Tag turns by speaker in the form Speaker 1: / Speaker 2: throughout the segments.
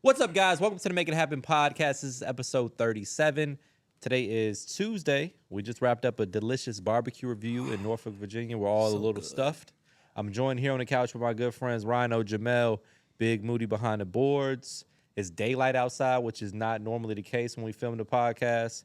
Speaker 1: What's up, guys? Welcome to the Make It Happen podcast. This is episode 37. Today is Tuesday. We just wrapped up a delicious barbecue review in Norfolk, Virginia. We're all a little stuffed. I'm joined here on the couch with my good friends Rhino, Jamel, Big Moody behind the boards. It's daylight outside, which is not normally the case when we film the podcast.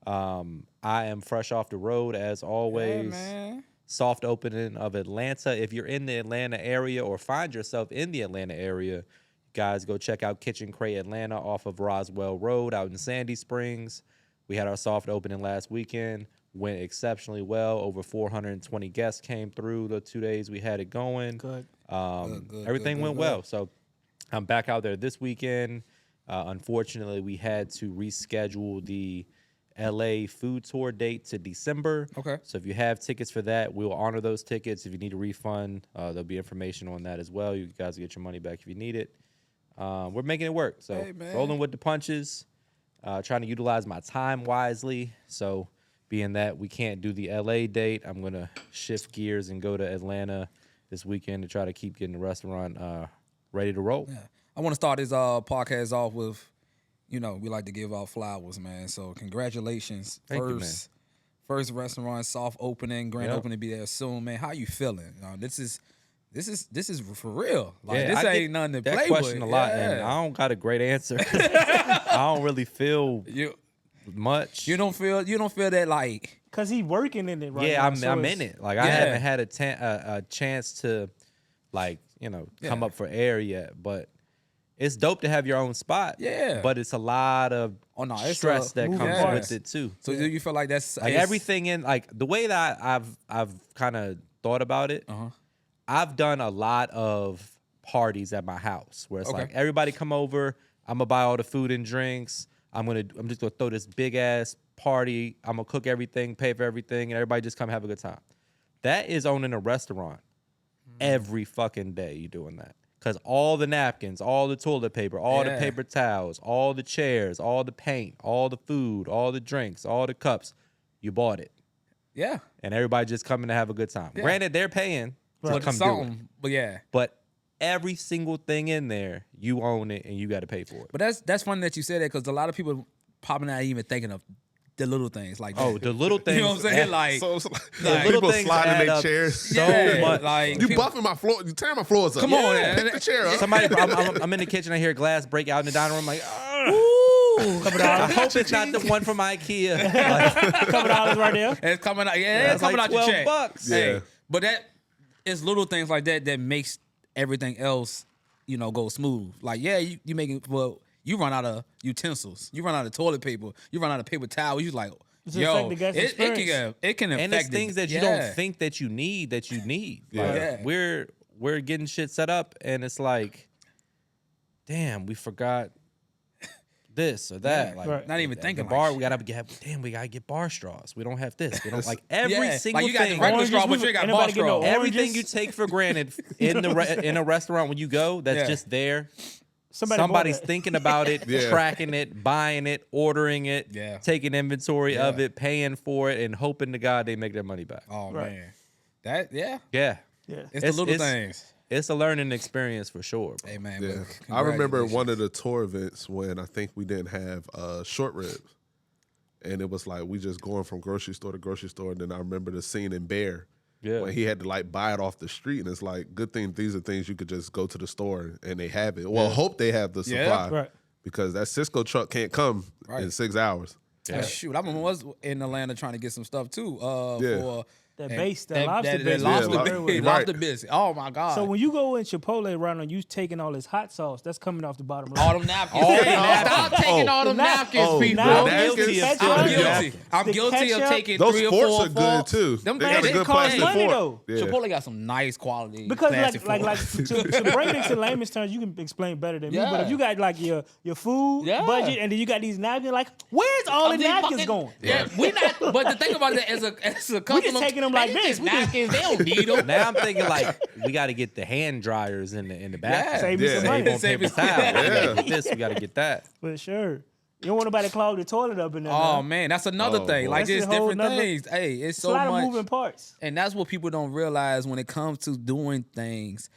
Speaker 1: I am fresh off the road as always.
Speaker 2: Man.
Speaker 1: Soft opening of Atlanta. If you're in the Atlanta area or find yourself in the Atlanta area, guys, go check out Kitchen Crate Atlanta off of Roswell Road out in Sandy Springs. We had our soft opening last weekend. Went exceptionally well. Over 420 guests came through the 2 days we had it going.
Speaker 2: Good.
Speaker 1: Everything went well. So I'm back out there this weekend. Unfortunately, we had to reschedule the LA food tour date to December.
Speaker 2: Okay.
Speaker 1: So if you have tickets for that, we will honor those tickets. If you need a refund, there'll be information on that as well. You guys will get your money back if you need it. We're making it work. So rolling with the punches, trying to utilize my time wisely. So being that we can't do the LA date, I'm going to shift gears and go to Atlanta this weekend to try to keep getting the restaurant ready to roll.
Speaker 2: Yeah. I want to start this podcast off with, we like to give out flowers, man. So congratulations.
Speaker 1: Thank you, man.
Speaker 2: First restaurant, soft opening, grand opening be there soon, man. How you feeling? This is for real. Like, this ain't nothing to play with.
Speaker 1: That question a lot, and I don't got a great answer. I don't really feel much.
Speaker 2: You don't feel that, like,
Speaker 3: cause he working in it right now.
Speaker 1: Yeah, I'm
Speaker 3: so
Speaker 1: in it. Like I haven't had a chance to, like, come up for air yet. But it's dope to have your own spot.
Speaker 2: Yeah.
Speaker 1: But it's a lot of stress that comes with it too.
Speaker 2: So do you feel like that's
Speaker 1: like everything in, like, the way that I've kind of thought about it? I've done a lot of parties at my house where it's like everybody come over, I'm gonna buy all the food and drinks. I'm just gonna throw this big ass party. I'm gonna cook everything, pay for everything, and everybody just come have a good time. That is owning a restaurant every fucking day. You doing that because all the napkins, all the toilet paper, all the paper towels, all the chairs, all the paint, all the food, all the drinks, all the cups, you bought it.
Speaker 2: Yeah,
Speaker 1: and everybody just coming to have a good time.
Speaker 2: Yeah.
Speaker 1: Granted, they're paying.
Speaker 2: But
Speaker 1: come do it.
Speaker 2: But
Speaker 1: every single thing in there, you own it and you got to pay for it.
Speaker 2: But that's funny that you said that because a lot of people probably not even thinking of the little things like that.
Speaker 1: Oh, the little things.
Speaker 2: You know what I'm saying? Like,
Speaker 4: so
Speaker 1: the little
Speaker 4: people
Speaker 1: things
Speaker 4: sliding
Speaker 1: add
Speaker 4: their
Speaker 1: up
Speaker 4: chairs.
Speaker 1: so much.
Speaker 2: Like,
Speaker 4: You buffing my floor. You tearing my floors up.
Speaker 2: Come on, man.
Speaker 4: Pick the chair up.
Speaker 1: Somebody, I'm in the kitchen. I hear a glass break out in the dining room. I'm like, I hope it's not the one from IKEA.
Speaker 3: $2 right there.
Speaker 2: it's coming out. Yeah, it's coming
Speaker 1: like
Speaker 2: out your check.
Speaker 1: $12.
Speaker 4: Yeah.
Speaker 2: Hey, but it's little things like that makes everything else, go smooth. Like, you making you run out of utensils, you run out of toilet paper, you run out of paper towels. You like,
Speaker 3: It's affect the guest experience.
Speaker 2: it can affect
Speaker 1: And it's things that you don't think that you need
Speaker 4: Yeah.
Speaker 1: Like,
Speaker 2: Yeah.
Speaker 1: we're getting shit set up, and it's like, damn, we forgot this or that.
Speaker 2: Yeah,
Speaker 1: like,
Speaker 3: right.
Speaker 2: Not even
Speaker 1: the
Speaker 2: thinking
Speaker 1: bar.
Speaker 2: like
Speaker 1: we gotta get bar straws. We don't have this. We don't like every single
Speaker 2: like you got
Speaker 1: thing.
Speaker 2: the regular
Speaker 3: Oranges,
Speaker 2: straw, but you ain't got
Speaker 3: anybody
Speaker 2: bar
Speaker 3: get no
Speaker 2: straw.
Speaker 3: orange?
Speaker 1: Everything
Speaker 3: Oranges?
Speaker 1: you take for granted in a restaurant when you go, that's just there. Somebody's thinking about it, tracking it, buying it, ordering it, taking inventory of it, paying for it, and hoping to God they make their money back.
Speaker 2: Oh
Speaker 3: Right.
Speaker 2: man, that
Speaker 1: Yeah.
Speaker 2: it's the little things.
Speaker 1: It's a learning experience for sure, bro.
Speaker 2: Hey man,
Speaker 4: Yeah.
Speaker 2: but
Speaker 4: I remember
Speaker 2: congratulations.
Speaker 4: one of the tour events when I think we didn't have short ribs. And it was like we just going from grocery store to grocery store. And then I remember the scene in Bear when he had to like buy it off the street. And it's like, good thing these are things you could just go to the store and they have it. Well, hope they have the supply.
Speaker 3: Right.
Speaker 4: Because that Cisco truck can't come in 6 hours.
Speaker 2: Yeah. Shoot, I was in Atlanta trying to get some stuff too. For
Speaker 3: That base, that lobster business.
Speaker 2: lobster business. Oh my God.
Speaker 3: So when you go in Chipotle right now, you taking all this hot sauce that's coming off the bottom. Right?
Speaker 2: all them napkins. Stop taking all them napkins, people. I'm guilty of taking
Speaker 4: Those
Speaker 2: 3 or
Speaker 4: forks
Speaker 2: 4
Speaker 4: are good too.
Speaker 2: Them
Speaker 4: They got a
Speaker 2: things
Speaker 4: good
Speaker 3: cost
Speaker 4: plastic
Speaker 3: money,
Speaker 4: fork.
Speaker 3: though.
Speaker 4: Yeah.
Speaker 2: Chipotle got some nice quality.
Speaker 3: Because
Speaker 2: plastic
Speaker 3: like
Speaker 2: forks.
Speaker 3: to bring it to layman's terms, you can explain better than me. But if you got like your food budget and then you got these napkins, like where's all the napkins going?
Speaker 2: Yeah, we not. But the thing about it as a customer,
Speaker 3: We just taking them like this. We just-
Speaker 2: napkins. They don't need them.
Speaker 1: Now I'm thinking like we got to get the hand dryers in the bathroom.
Speaker 3: Save me some
Speaker 1: Save
Speaker 3: money.
Speaker 1: on paper towels. This we got to get that.
Speaker 3: For sure. You don't want nobody to clog the toilet up in there.
Speaker 2: Oh
Speaker 3: man.
Speaker 2: man, that's another thing.
Speaker 1: boy.
Speaker 2: Like
Speaker 3: That's
Speaker 2: just
Speaker 3: a whole
Speaker 2: different
Speaker 3: nother-
Speaker 2: things. Hey, it's
Speaker 3: It's
Speaker 2: so
Speaker 3: a lot
Speaker 2: much.
Speaker 3: of moving parts.
Speaker 2: And that's what people don't realize when it comes to doing things.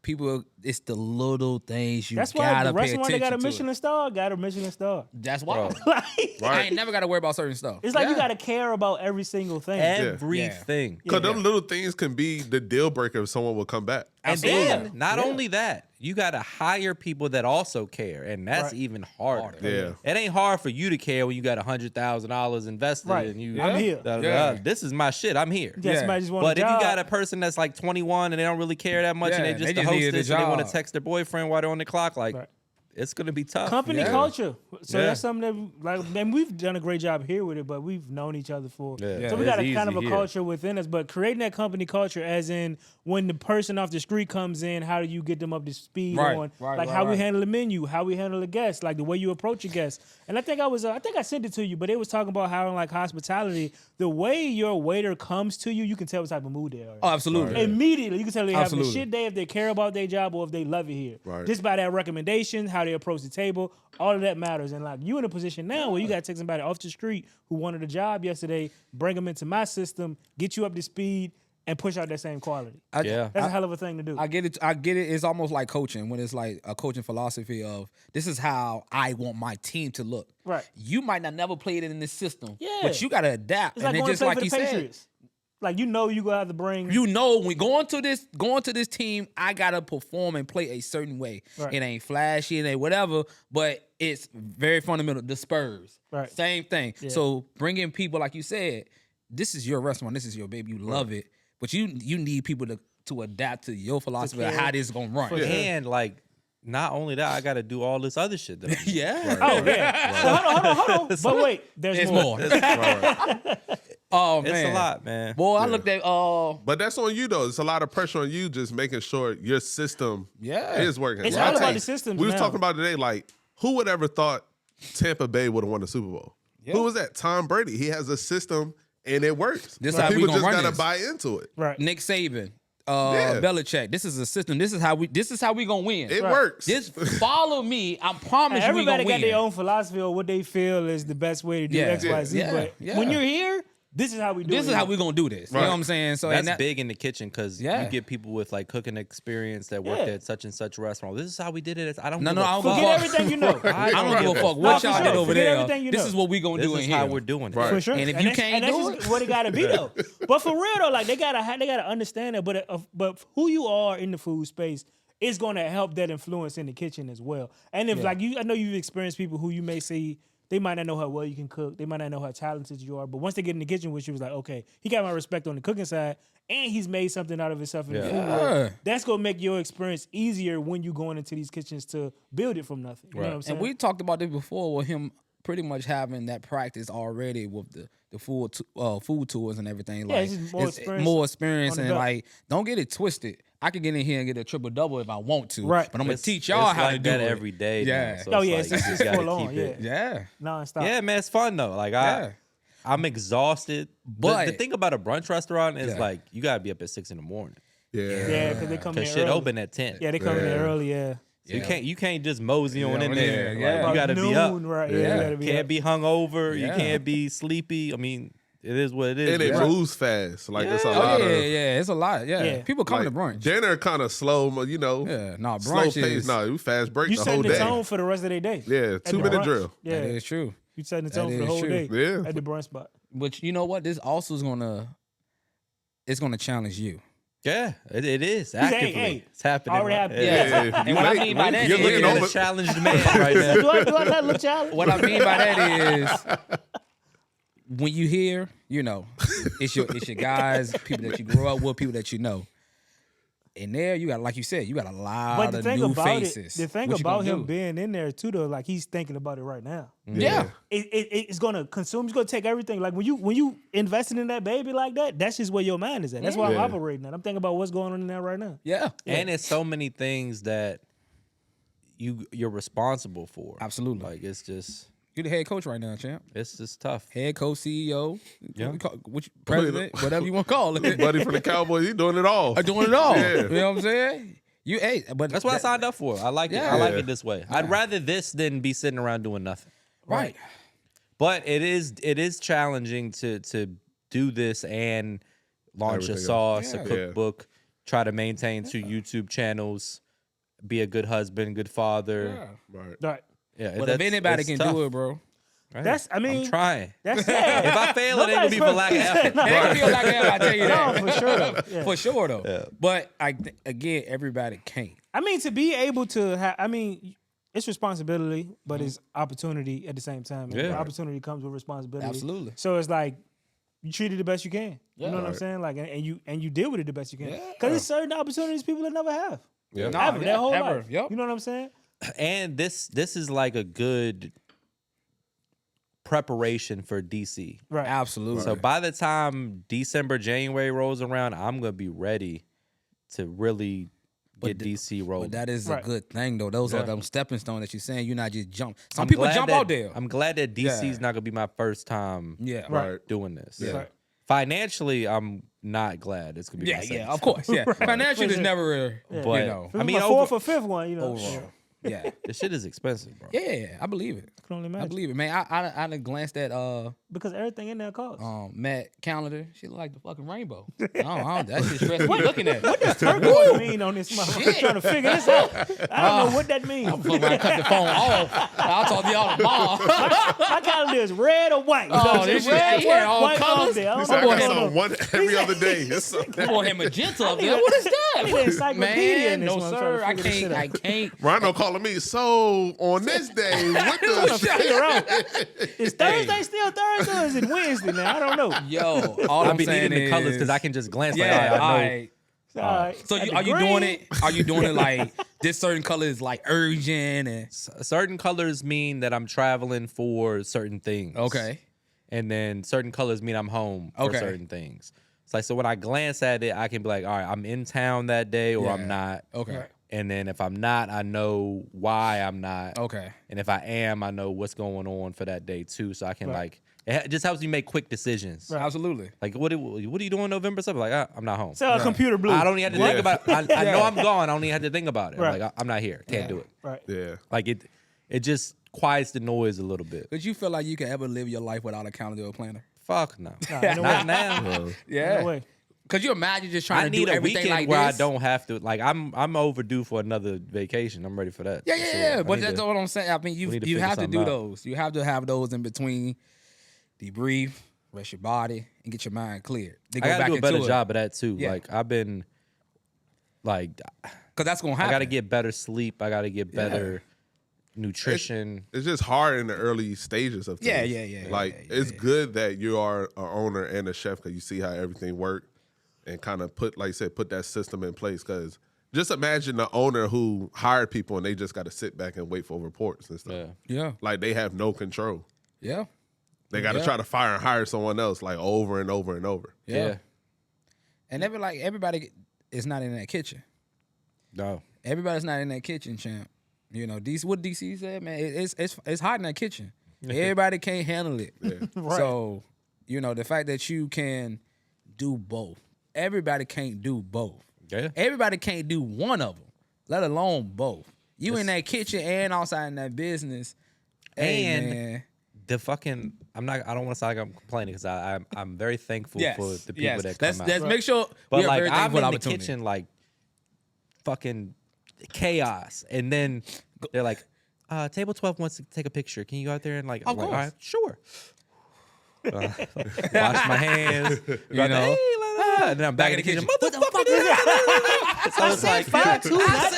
Speaker 2: People it's the little things you
Speaker 3: That's why
Speaker 2: gotta
Speaker 3: the
Speaker 2: pay
Speaker 3: restaurant
Speaker 2: attention
Speaker 3: that got a
Speaker 2: to.
Speaker 3: Michelin star got a Michelin star.
Speaker 2: That's why.
Speaker 3: Like,
Speaker 2: I ain't never got to worry about certain stuff.
Speaker 3: it's like you got to care about every single thing.
Speaker 1: Everything.
Speaker 4: Because them little things can be the deal breaker if someone will come back.
Speaker 1: And then, not only that, you got to hire people that also care, and that's even harder.
Speaker 4: Yeah.
Speaker 1: It ain't hard for you to care when you got $100,000 invested and you.
Speaker 3: I'm here.
Speaker 1: This is my shit. I'm here.
Speaker 3: Somebody just want
Speaker 1: But
Speaker 3: a
Speaker 1: if you
Speaker 3: job.
Speaker 1: got a person that's like 21 and they don't really care that much, and they just the
Speaker 2: needed a
Speaker 1: hostess and they want to
Speaker 2: job.
Speaker 1: text their boyfriend while they're on the clock, like it's gonna be tough.
Speaker 3: Company culture. So
Speaker 1: Yeah.
Speaker 3: that's something that, like, and we've done a great job here with it, but we've known each other for.
Speaker 1: Yeah.
Speaker 3: So we
Speaker 1: It's
Speaker 3: got a kind of
Speaker 1: easy
Speaker 3: a
Speaker 1: here.
Speaker 3: culture within us, but creating that company culture, as in when the person off the street comes in, how do you get them up to speed on, how we handle the menu, how we handle the guests, like the way you approach a guest. And I think I think I sent it to you, but it was talking about how in like hospitality, the way your waiter comes to you, you can tell what type of mood they are.
Speaker 2: Oh, absolutely.
Speaker 3: Immediately, you can tell they having a
Speaker 2: Absolutely.
Speaker 3: shit day if they care about their job or if they love it here.
Speaker 4: Right.
Speaker 3: Just by that recommendation, how they approach the table, all of that matters. And like you in a position now where you got to take somebody off the street who wanted a job yesterday, bring them into my system, get you up to speed, and push out that same quality. That's a hell of a thing to do.
Speaker 2: I get it. I get it. It's almost like coaching when it's like a coaching philosophy of this is how I want my team to look.
Speaker 3: Right.
Speaker 2: You might not never played it in this system,
Speaker 3: Yeah.
Speaker 2: but you got to adapt.
Speaker 3: It's
Speaker 2: and
Speaker 3: like
Speaker 2: then
Speaker 3: going
Speaker 2: just
Speaker 3: to play
Speaker 2: like
Speaker 3: for
Speaker 2: you
Speaker 3: the
Speaker 2: said,
Speaker 3: Patriots. Like you know you gonna have to bring.
Speaker 2: you know, when going to this team, I gotta perform and play a certain way.
Speaker 3: Right.
Speaker 2: It ain't flashy, it ain't whatever, but it's very fundamental. The Spurs,
Speaker 3: Right.
Speaker 2: same thing.
Speaker 3: Yeah.
Speaker 2: So bringing people, like you said, this is your restaurant, this is your baby, you love it, but you need people to adapt to your philosophy of how this is gonna run.
Speaker 1: And like, not only that, I got to do all this other shit. That
Speaker 2: Yeah.
Speaker 3: Oh yeah. So hold on. But wait, there's more.
Speaker 2: Oh man,
Speaker 1: It's a lot, man.
Speaker 2: Boy, I looked at
Speaker 4: But that's on you though. It's a lot of pressure on you just making sure your system is working.
Speaker 3: It's
Speaker 4: Like,
Speaker 3: all
Speaker 4: I tell
Speaker 3: about
Speaker 4: you,
Speaker 3: the systems
Speaker 4: We was
Speaker 3: now.
Speaker 4: talking about today, like, who would ever thought Tampa Bay would have won the Super Bowl? Who was that? Tom Brady. He has a system and it works.
Speaker 2: This
Speaker 4: Like,
Speaker 2: how we
Speaker 4: people
Speaker 2: gonna
Speaker 4: just
Speaker 2: run
Speaker 4: gotta
Speaker 2: this.
Speaker 4: buy into it.
Speaker 3: Right.
Speaker 2: Nick Saban,
Speaker 4: Yeah.
Speaker 2: Belichick. This is a system. This is how we gonna win.
Speaker 4: It works.
Speaker 2: Just follow me. I promise you we
Speaker 3: Everybody
Speaker 2: gonna
Speaker 3: got
Speaker 2: win.
Speaker 3: their own philosophy or what they feel is the best way to do X, Y, Z. But when you're here, this is how we do it.
Speaker 2: This is how we gonna do this. You know what I'm saying? So
Speaker 1: That's
Speaker 2: and
Speaker 1: big in the kitchen because you get people with like cooking experience that worked at such and such restaurant. This is how we did it. I don't.
Speaker 2: No,
Speaker 1: give
Speaker 2: no,
Speaker 1: a
Speaker 2: I don't
Speaker 1: fuck.
Speaker 2: give a
Speaker 3: Forget
Speaker 2: fuck.
Speaker 3: everything you know.
Speaker 2: I don't give a fuck
Speaker 3: No,
Speaker 2: what
Speaker 3: for
Speaker 2: y'all
Speaker 3: sure.
Speaker 2: did over
Speaker 3: Forget
Speaker 2: there.
Speaker 3: everything you
Speaker 2: This
Speaker 3: know.
Speaker 2: is what we gonna
Speaker 1: This
Speaker 2: do
Speaker 1: is
Speaker 2: in
Speaker 1: how
Speaker 2: here.
Speaker 1: we're doing it.
Speaker 4: Right.
Speaker 3: For sure.
Speaker 2: And if you can't do
Speaker 3: that's what it gotta be though. But for real though, like they gotta understand that. But who you are in the food space is gonna help that influence in the kitchen as well. And if like I know you've experienced people who you may see. They might not know how well you can cook. They might not know how talented you are. But once they get in the kitchen with you, it's like, okay, he got my respect on the cooking side, and he's made something out of himself in the food world. That's gonna make your experience easier when you going into these kitchens to build it from nothing. You know what I'm saying?
Speaker 2: And we talked about this before with him pretty much having that practice already with the food tours and everything.
Speaker 3: Yeah,
Speaker 2: Like
Speaker 3: it's just more experience
Speaker 2: more experience
Speaker 3: on the
Speaker 2: and
Speaker 3: belt.
Speaker 2: like don't get it twisted. I can get in here and get a triple double if I want to.
Speaker 3: Right.
Speaker 2: But I'm gonna
Speaker 1: It's-
Speaker 2: teach y'all
Speaker 1: it's
Speaker 2: how
Speaker 1: like
Speaker 2: to do
Speaker 1: that
Speaker 2: it
Speaker 1: every day.
Speaker 2: Yeah.
Speaker 1: Now, so
Speaker 3: Oh, yeah,
Speaker 1: like,
Speaker 3: it's
Speaker 1: you
Speaker 3: just
Speaker 1: just gotta
Speaker 3: full on,
Speaker 1: keep
Speaker 3: yeah.
Speaker 1: it.
Speaker 2: Yeah.
Speaker 3: nonstop.
Speaker 1: Yeah, man, it's fun though. Like
Speaker 2: Yeah.
Speaker 1: I'm exhausted.
Speaker 2: But-
Speaker 1: the thing about a brunch restaurant is
Speaker 2: Yeah.
Speaker 1: like you gotta be up at 6 a.m.
Speaker 3: Yeah, because they come in
Speaker 1: because shit
Speaker 3: early.
Speaker 1: open at 10.
Speaker 3: Yeah, they come in there early. Yeah.
Speaker 1: So you can't just mosey on in
Speaker 2: yeah,
Speaker 1: there.
Speaker 2: yeah.
Speaker 1: Like, you gotta be up.
Speaker 3: Noon, right?
Speaker 2: Yeah.
Speaker 3: Yeah, you gotta be
Speaker 1: Can't
Speaker 3: up.
Speaker 1: be hungover.
Speaker 2: Yeah.
Speaker 1: You can't be sleepy. I mean, it is what it is.
Speaker 4: And it
Speaker 1: bro.
Speaker 4: moves fast. Like, it's a
Speaker 1: Yeah.
Speaker 2: Oh
Speaker 4: lot
Speaker 2: yeah,
Speaker 4: of.
Speaker 2: yeah, it's a lot. Yeah,
Speaker 3: Yeah.
Speaker 2: people come
Speaker 4: Like,
Speaker 2: to brunch.
Speaker 4: Dinner kind of slow, you know.
Speaker 2: Yeah, no,
Speaker 4: Slow
Speaker 2: brunch
Speaker 4: pace.
Speaker 2: is.
Speaker 4: No, we fast break
Speaker 3: You
Speaker 4: the
Speaker 3: setting
Speaker 4: whole
Speaker 3: the
Speaker 4: day.
Speaker 3: tone for the rest of their day.
Speaker 4: Yeah,
Speaker 3: At the
Speaker 4: 2-minute
Speaker 3: brunch.
Speaker 4: drill.
Speaker 3: Yeah,
Speaker 2: That is true.
Speaker 3: you setting the tone
Speaker 2: That
Speaker 3: for the
Speaker 2: is
Speaker 3: whole
Speaker 2: true.
Speaker 3: day.
Speaker 4: Yeah.
Speaker 3: At the brunch spot.
Speaker 2: But you know what? This also is it's gonna challenge you.
Speaker 1: Yeah, it is
Speaker 3: Hey,
Speaker 1: actively.
Speaker 3: hey,
Speaker 1: It's happening.
Speaker 3: already
Speaker 1: right-
Speaker 3: happened.
Speaker 2: Yeah.
Speaker 4: Yeah,
Speaker 2: And what I mean by that
Speaker 1: You're
Speaker 2: is-
Speaker 1: looking at
Speaker 4: over-
Speaker 1: a challenged man right now.
Speaker 3: Do I not look challenged?
Speaker 2: What I mean by that is when you hear, you know, it's your guys, people that you grew up with, people that you know. And there you got, like you said, you got a lot
Speaker 3: But the
Speaker 2: of
Speaker 3: thing
Speaker 2: new
Speaker 3: about
Speaker 2: faces.
Speaker 3: it, the thing
Speaker 2: What you
Speaker 3: about
Speaker 2: gonna
Speaker 3: him
Speaker 2: do?
Speaker 3: being in there too, though, like he's thinking about it right now.
Speaker 2: Yeah.
Speaker 3: It's gonna consume. It's gonna take everything. Like when you invested in that baby like that, that's just where your mind is at. That's why I'm
Speaker 4: Yeah.
Speaker 3: operating at. I'm thinking about what's going on in there right now.
Speaker 2: Yeah.
Speaker 1: And it's so many things that you're responsible for.
Speaker 2: Absolutely.
Speaker 1: Like it's just
Speaker 2: You're the head coach right now, champ.
Speaker 1: it's just tough.
Speaker 2: Head coach, CEO,
Speaker 1: Yeah.
Speaker 2: president, whatever you want to call it.
Speaker 4: Buddy from the Cowboys, he doing it all.
Speaker 2: I'm doing it all.
Speaker 4: Yeah.
Speaker 2: You know what I'm saying? But
Speaker 1: That's what I signed up for. I like it.
Speaker 2: Yeah.
Speaker 1: I like it this way. I'd rather this than be sitting around doing nothing.
Speaker 2: Right.
Speaker 1: But it is challenging to do this and launch
Speaker 4: Everything
Speaker 1: a
Speaker 4: else.
Speaker 1: sauce,
Speaker 2: Yeah.
Speaker 1: a cookbook, try to maintain 2 YouTube channels. be a good husband, good father.
Speaker 3: Right.
Speaker 1: Yeah,
Speaker 2: But if anybody can do it, bro.
Speaker 1: Right.
Speaker 3: That's, I mean,
Speaker 1: I'm trying.
Speaker 3: That's sad.
Speaker 1: If I fail, it ain't gonna be for lack of effort.
Speaker 2: It ain't gonna be a lack of effort, I tell you that.
Speaker 3: No, for sure though. Yeah.
Speaker 2: For sure though. Yeah. But again, everybody can't.
Speaker 3: I mean, to be able to have, I mean, it's responsibility, but it's opportunity at the same time.
Speaker 1: Yeah.
Speaker 3: Opportunity comes with responsibility.
Speaker 2: Absolutely.
Speaker 3: So it's like you treat it the best you can.
Speaker 2: Yeah.
Speaker 3: You know what I'm saying? Like, and you deal with it the best you can. Because there's certain opportunities people will never have.
Speaker 1: Yeah.
Speaker 3: Ever, their whole
Speaker 2: ever.
Speaker 3: life.
Speaker 2: Yep.
Speaker 3: You know what I'm saying?
Speaker 1: And this is like a good preparation for DC.
Speaker 3: Right.
Speaker 2: Absolutely.
Speaker 1: So by the time December, January rolls around, I'm gonna be ready to really get DC rolling.
Speaker 2: But that is a
Speaker 3: Right.
Speaker 2: good thing though. Those are those stepping stones that you're saying. You're not just jump. Some
Speaker 1: I'm
Speaker 2: people
Speaker 1: glad
Speaker 2: jump
Speaker 1: that-
Speaker 2: out there.
Speaker 1: I'm glad that DC's not gonna be my first time
Speaker 3: Right.
Speaker 1: doing this.
Speaker 4: Yeah.
Speaker 3: Right.
Speaker 1: Financially, I'm not glad it's gonna be my second
Speaker 2: of course. Yeah. Financial is never,
Speaker 1: But
Speaker 2: you know.
Speaker 3: If it
Speaker 1: I
Speaker 3: was
Speaker 1: mean,
Speaker 3: my fourth or fifth one, you know.
Speaker 2: Overall. Yeah.
Speaker 1: this shit is expensive, bro.
Speaker 2: Yeah, I believe it.
Speaker 3: I can only
Speaker 2: I
Speaker 3: imagine.
Speaker 2: believe it, man. I done glanced at
Speaker 3: Because everything in there costs.
Speaker 2: Matt calendar. She look like the fucking rainbow. That shit stressed me looking at.
Speaker 3: Turquoise mean on this motherfucker trying to figure this out. I don't know what that means.
Speaker 2: Fuck around, cut the phone off. I'll talk to y'all tomorrow.
Speaker 3: My calendar is red or white.
Speaker 2: Oh, this shit,
Speaker 3: red,
Speaker 2: yeah, all
Speaker 3: white
Speaker 2: colors.
Speaker 3: all day. I
Speaker 4: He
Speaker 3: don't
Speaker 4: said,
Speaker 3: know
Speaker 4: I
Speaker 3: what
Speaker 4: got
Speaker 3: that
Speaker 4: something one every other day. It's
Speaker 2: Come on, him magenta up there. What is
Speaker 3: I need an
Speaker 2: that?
Speaker 3: encyclopedia in
Speaker 2: Man,
Speaker 3: this
Speaker 2: no
Speaker 3: one,
Speaker 2: sir. I
Speaker 3: trying to figure this
Speaker 2: can't.
Speaker 3: shit
Speaker 2: I can't.
Speaker 4: Rhino calling me. So on this day, what the
Speaker 3: Is Thursday still Thursday or is it Wednesday now? I don't know.
Speaker 2: Yo, all
Speaker 1: I'll
Speaker 2: I'm
Speaker 1: be
Speaker 2: saying
Speaker 1: needing the colors
Speaker 2: is-
Speaker 1: because I can just glance
Speaker 2: Yeah,
Speaker 1: like, all
Speaker 2: all
Speaker 1: right, I know.
Speaker 2: right.
Speaker 3: All right.
Speaker 2: So
Speaker 3: Got the
Speaker 2: are you
Speaker 3: green.
Speaker 2: doing it? Are you doing it like this certain color is like urgent and
Speaker 1: Certain colors mean that I'm traveling for certain things.
Speaker 2: okay?
Speaker 1: And then certain colors mean I'm home for
Speaker 2: Okay.
Speaker 1: certain things. It's like, so when I glance at it, I can be like, all right, I'm in town that day or
Speaker 2: Yeah.
Speaker 1: I'm not.
Speaker 2: Okay.
Speaker 3: Right.
Speaker 1: And then if I'm not, I know why I'm not.
Speaker 2: Okay.
Speaker 1: And if I am, I know what's going on for that day too. So I can
Speaker 3: Right.
Speaker 1: it just helps me make quick decisions.
Speaker 2: Absolutely.
Speaker 1: Like, what are you doing November? Something like, I'm not home.
Speaker 3: Sell a computer blue.
Speaker 1: I don't even have to think about it. I know I'm gone. I don't even have to think about it. I'm
Speaker 3: Right.
Speaker 1: like, I'm not here. Can't do it.
Speaker 3: Right.
Speaker 4: Yeah.
Speaker 1: Like it just quiets the noise a little bit.
Speaker 2: Did you feel like you could ever live your life without a calendar or planner?
Speaker 1: Fuck no.
Speaker 3: no
Speaker 1: Not now.
Speaker 3: No way.
Speaker 2: Could you imagine just trying
Speaker 1: I
Speaker 2: to
Speaker 1: need
Speaker 2: do
Speaker 1: a
Speaker 2: everything
Speaker 1: weekend
Speaker 2: like
Speaker 1: where
Speaker 2: this?
Speaker 1: I don't have to. Like I'm overdue for another vacation. I'm ready for that.
Speaker 2: Yeah,
Speaker 1: for
Speaker 2: yeah,
Speaker 1: sure.
Speaker 2: yeah.
Speaker 1: I
Speaker 2: But
Speaker 1: need
Speaker 2: that's
Speaker 1: to-
Speaker 2: what I'm saying. I mean,
Speaker 1: need
Speaker 2: you
Speaker 1: to
Speaker 2: you
Speaker 1: figure
Speaker 2: have to do
Speaker 1: something out.
Speaker 2: those. You have to have those in between. Debrief, rest your body, and get your mind cleared. Then
Speaker 1: I
Speaker 2: go
Speaker 1: gotta
Speaker 2: back
Speaker 1: do a better
Speaker 2: into it.
Speaker 1: job of that too.
Speaker 2: Yeah.
Speaker 1: Like I've been, like
Speaker 2: Because that's gonna
Speaker 1: I
Speaker 2: happen.
Speaker 1: gotta get better sleep. I gotta get better nutrition.
Speaker 4: It's just hard in the early stages of things.
Speaker 2: Yeah.
Speaker 4: Like it's good that you are an owner and a chef because you see how everything works and kind of put, like you said, put that system in place. Because just imagine the owner who hired people and they just got to sit back and wait for reports and stuff.
Speaker 2: Yeah.
Speaker 4: Like they have no control.
Speaker 2: Yeah.
Speaker 4: They got to try to fire and hire someone else like over and over and over.
Speaker 2: Yeah. And everybody is not in that kitchen.
Speaker 1: No.
Speaker 2: Everybody's not in that kitchen, champ. You know, what DC said, man, it's hot in that kitchen. Everybody can't handle it.
Speaker 3: Right.
Speaker 2: So, you know, the fact that you can do both. Everybody can't do both.
Speaker 1: Yeah.
Speaker 2: Everybody can't do one of them, let alone both. You in that kitchen and outside in that business. Hey,
Speaker 1: And
Speaker 2: man.
Speaker 1: the fucking I don't want to sound like I'm complaining because I'm very thankful
Speaker 2: Yes.
Speaker 1: for the people that come out.
Speaker 2: Let's make sure
Speaker 1: But
Speaker 2: we are
Speaker 1: like
Speaker 2: very
Speaker 1: I'm
Speaker 2: thankful
Speaker 1: in the
Speaker 2: opportunity.
Speaker 1: kitchen like fucking chaos, and then they're like, "Table 12 wants to take a picture. Can you go out there and like?" I'm like, all right, sure. Wash my hands, you know. Hey, and then I'm back in the kitchen. Motherfucker! So it's like
Speaker 3: 5-2, not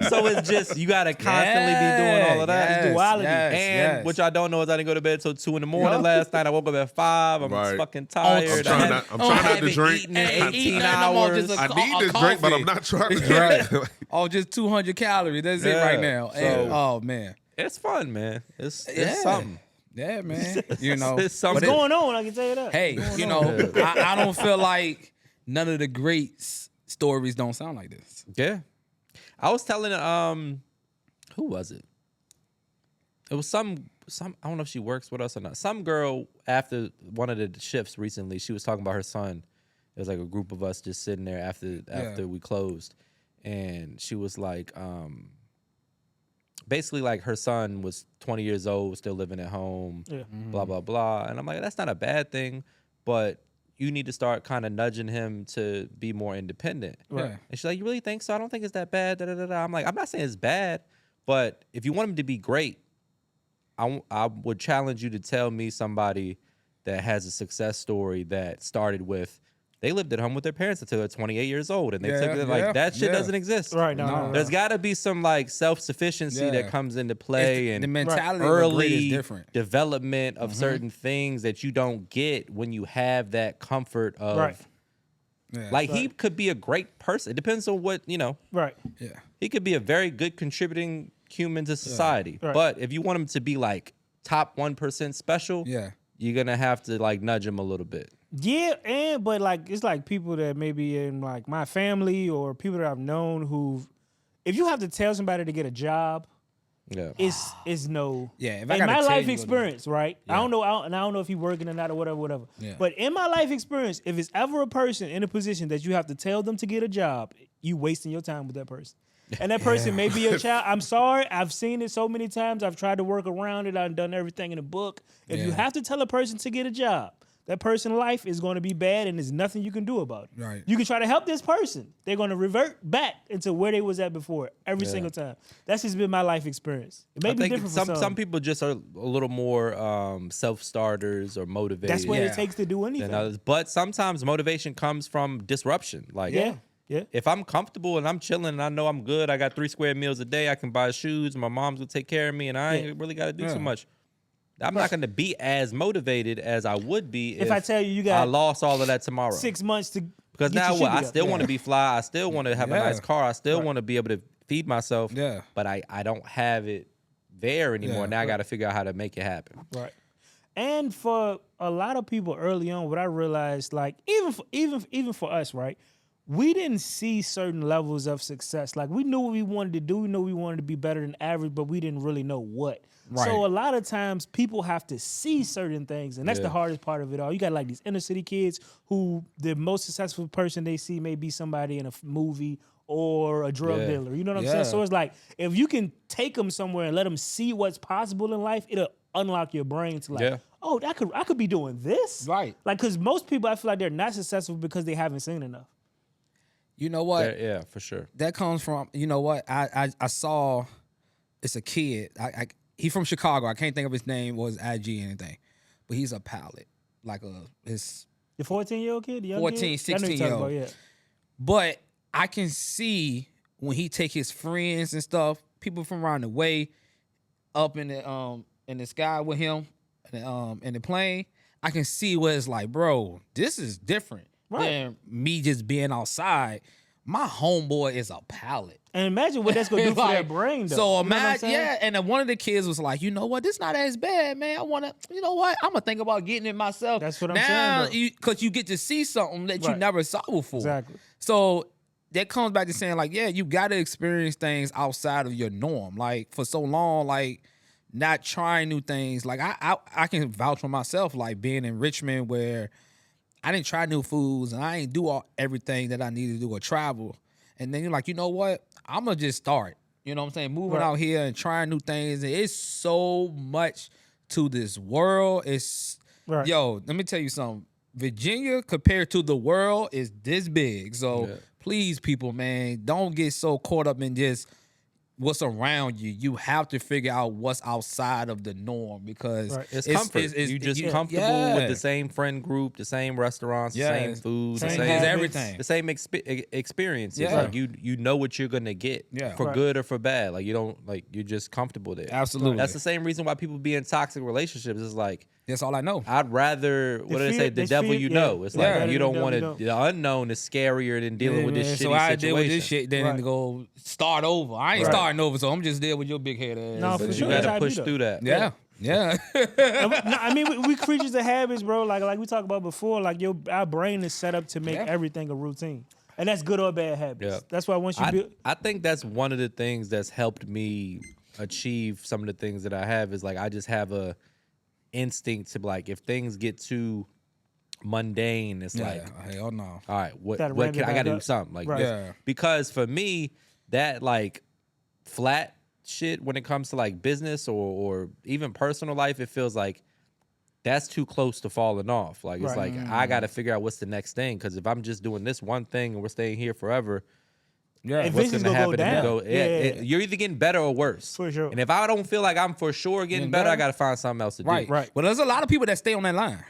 Speaker 3: 3.
Speaker 1: so it's just you gotta constantly be doing all of that.
Speaker 2: Yes,
Speaker 3: duality.
Speaker 2: yes,
Speaker 1: And
Speaker 2: yes.
Speaker 1: what y'all don't know is I didn't go to bed till 2 a.m. last night. I woke up at 5. I'm
Speaker 4: Right.
Speaker 1: fucking tired.
Speaker 4: I'm trying not to drink.
Speaker 1: Eaten in
Speaker 2: Ain't
Speaker 1: 18
Speaker 2: eating nothing no more,
Speaker 1: hours.
Speaker 2: just
Speaker 4: I need this
Speaker 2: coffee.
Speaker 4: drink, but I'm not trying to drink.
Speaker 2: Oh, just 200 calories. That's it
Speaker 1: Yeah.
Speaker 2: right now.
Speaker 1: So-
Speaker 2: And, oh man.
Speaker 1: It's fun, man. It's
Speaker 2: Yeah.
Speaker 1: something.
Speaker 2: Yeah, man. You know.
Speaker 1: It's something.
Speaker 3: What's going on? I can tell you that.
Speaker 2: Hey, you know, I don't feel like none of the great stories don't sound like this.
Speaker 1: Yeah. I was telling who was it? It was some I don't know if she works with us or not. Some girl after one of the shifts recently, she was talking about her son. It was like a group of us just sitting there after we closed. And she was like, basically like her son was 20 years old, still living at home,
Speaker 3: Yeah.
Speaker 1: blah, blah, blah. And I'm like, that's not a bad thing. But, you need to start kind of nudging him to be more independent.
Speaker 2: Right.
Speaker 1: And she's like, you really think so? I don't think it's that bad. Da, da, da, da. I'm like, I'm not saying it's bad, but if you want him to be great, I would challenge you to tell me somebody that has a success story that started with, they lived at home with their parents until they're 28 years old, and they took it like that shit doesn't exist.
Speaker 3: Right. No.
Speaker 1: There's got to be some like self-sufficiency that comes into play, and
Speaker 2: the mentality
Speaker 1: early
Speaker 2: is different.
Speaker 1: development of certain things that you don't get when you have that comfort of.
Speaker 3: Right.
Speaker 2: Yeah.
Speaker 1: Like he could be a great person. It depends on what
Speaker 3: Right.
Speaker 2: Yeah.
Speaker 1: He could be a very good contributing human to society,
Speaker 3: Right.
Speaker 1: but if you want him to be like top 1% special, you're gonna have to like nudge him a little bit.
Speaker 3: Yeah, but like it's like people that maybe in like my family or people that I've known who, if you have to tell somebody to get a job, it's no.
Speaker 2: Yeah, if
Speaker 3: in
Speaker 2: I gotta
Speaker 3: my
Speaker 2: tell
Speaker 3: life
Speaker 2: you
Speaker 3: experience, right?
Speaker 2: Yeah.
Speaker 3: I don't know if he's working or not or whatever.
Speaker 2: Yeah.
Speaker 3: But in my life experience, if it's ever a person in a position that you have to tell them to get a job, you wasting your time with that person. And that person may be a child. I'm sorry. I've seen it so many times. I've tried to work around it. I've done everything in the book. If you have to tell a person to get a job, that person's life is going to be bad and there's nothing you can do about it.
Speaker 2: Right.
Speaker 3: You can try to help this person. They're going to revert back into where they was at before every single time. That's just been my life experience. It may
Speaker 1: I
Speaker 3: be
Speaker 1: think
Speaker 3: different for
Speaker 1: some people just are a little more self-starters or motivated.
Speaker 3: That's what it takes to do anything.
Speaker 1: than others. But sometimes motivation comes from disruption. Like
Speaker 3: Yeah.
Speaker 1: if I'm comfortable and I'm chilling and I know I'm good, I got 3 square meals a day, I can buy shoes, my mom's gonna take care of me, and I ain't really got to do so much. I'm not going to be as motivated as I would be if
Speaker 3: I tell you got
Speaker 1: I lost all of that tomorrow.
Speaker 3: 6 months to
Speaker 1: Because
Speaker 3: get
Speaker 1: now
Speaker 3: your
Speaker 1: what?
Speaker 3: shit
Speaker 1: I still want to be fly. I still want to have a nice car. I still want to be able to feed myself.
Speaker 2: Yeah.
Speaker 1: But I don't have it there anymore. Now I got to figure out how to make it happen.
Speaker 3: Right. And for a lot of people early on, what I realized, like even for us, right, we didn't see certain levels of success. Like we knew what we wanted to do, we knew we wanted to be better than average, but we didn't really know what.
Speaker 2: Right.
Speaker 3: So a lot of times people have to see certain things, and that's the hardest part of it all. You got like these inner city kids who the most successful person they see may be somebody in a movie or a drug dealer. You know what I'm saying? So it's like if you can take them somewhere and let them see what's possible in life, it'll unlock your brain to like, oh, I could be doing this.
Speaker 2: Right.
Speaker 3: Like, because most people, I feel like they're not successful because they haven't seen enough.
Speaker 2: You know what?
Speaker 1: Yeah, for sure.
Speaker 2: That comes from, you know what? I saw, it's a kid. He's from Chicago. I can't think of his name or his IG or anything. But he's a pilot. Like his
Speaker 3: The 14-year-old kid? The young
Speaker 2: 14,
Speaker 3: kid? I know you're talking
Speaker 2: 16-year-old.
Speaker 3: about, yeah.
Speaker 2: But I can see when he take his friends and stuff, people from around the way, up in the sky with him, in the plane, I can see what it's like, bro, this is different than me just being outside. My homeboy is a pilot.
Speaker 3: And imagine what that's going to do for their brain, though.
Speaker 2: So
Speaker 3: You know what I'm
Speaker 2: imagine,
Speaker 3: saying?
Speaker 2: and then one of the kids was like, you know what, this not as bad, man. I want to, you know what, I'm going to think about getting it myself.
Speaker 3: That's what I'm
Speaker 2: now,
Speaker 3: saying,
Speaker 2: because you get to see something that you never saw before.
Speaker 3: Exactly.
Speaker 2: So that comes back to saying, like, yeah, you got to experience things outside of your norm. Like, for so long, like, not trying new things. Like, I can vouch for myself, like, being in Richmond where I didn't try new foods and I ain't do everything that I needed to do or travel. And then you're like, you know what? I'm going to just start. You know what I'm saying? Moving out here and trying new things. And it's so much to this world. It's, yo, let me tell you something. Virginia compared to the world is this big. So please, people, man, don't get so caught up in just what's around you. You have to figure out what's outside of the norm because
Speaker 1: it's comfort. You just comfortable with the same friend group, the same restaurants, the same food, the same
Speaker 2: everything,
Speaker 1: the same experiences. Like you know what you're gonna get for good or for bad. Like you don't you're just comfortable there.
Speaker 2: Absolutely.
Speaker 1: That's the same reason why people be in toxic relationships. It's like
Speaker 2: that's all I know.
Speaker 1: I'd rather what do they say? The devil you know. It's like you don't want to. The unknown is scarier than dealing with this shitty situation. So I deal with this
Speaker 2: shit than to go start over. I ain't starting over, so I'm just dealing with your big head ass.
Speaker 3: No, for sure.
Speaker 1: You got to push through that.
Speaker 2: Yeah.
Speaker 3: I mean, we creatures of habits, bro. Like we talked about before. Like our brain is set up to make everything a routine, and that's good or bad habits.
Speaker 1: Yeah.
Speaker 3: That's why once you build.
Speaker 1: I think that's one of the things that's helped me achieve some of the things that I have. Is like I just have a instinct to like if things get too mundane, it's like
Speaker 2: hell no.
Speaker 1: All right, what can I got to do something like this? Because for me, that like flat shit when it comes to like business or even personal life, it feels like that's too close to falling off. Like it's like I got to figure out what's the next thing, because if I'm just doing this one thing and we're staying here forever, what's going to happen if you go? You're either getting better or worse.
Speaker 3: For sure.
Speaker 1: And if I don't feel like I'm for sure getting better, I got to find something else to do.
Speaker 2: Right. But there's a lot of people that stay on that line.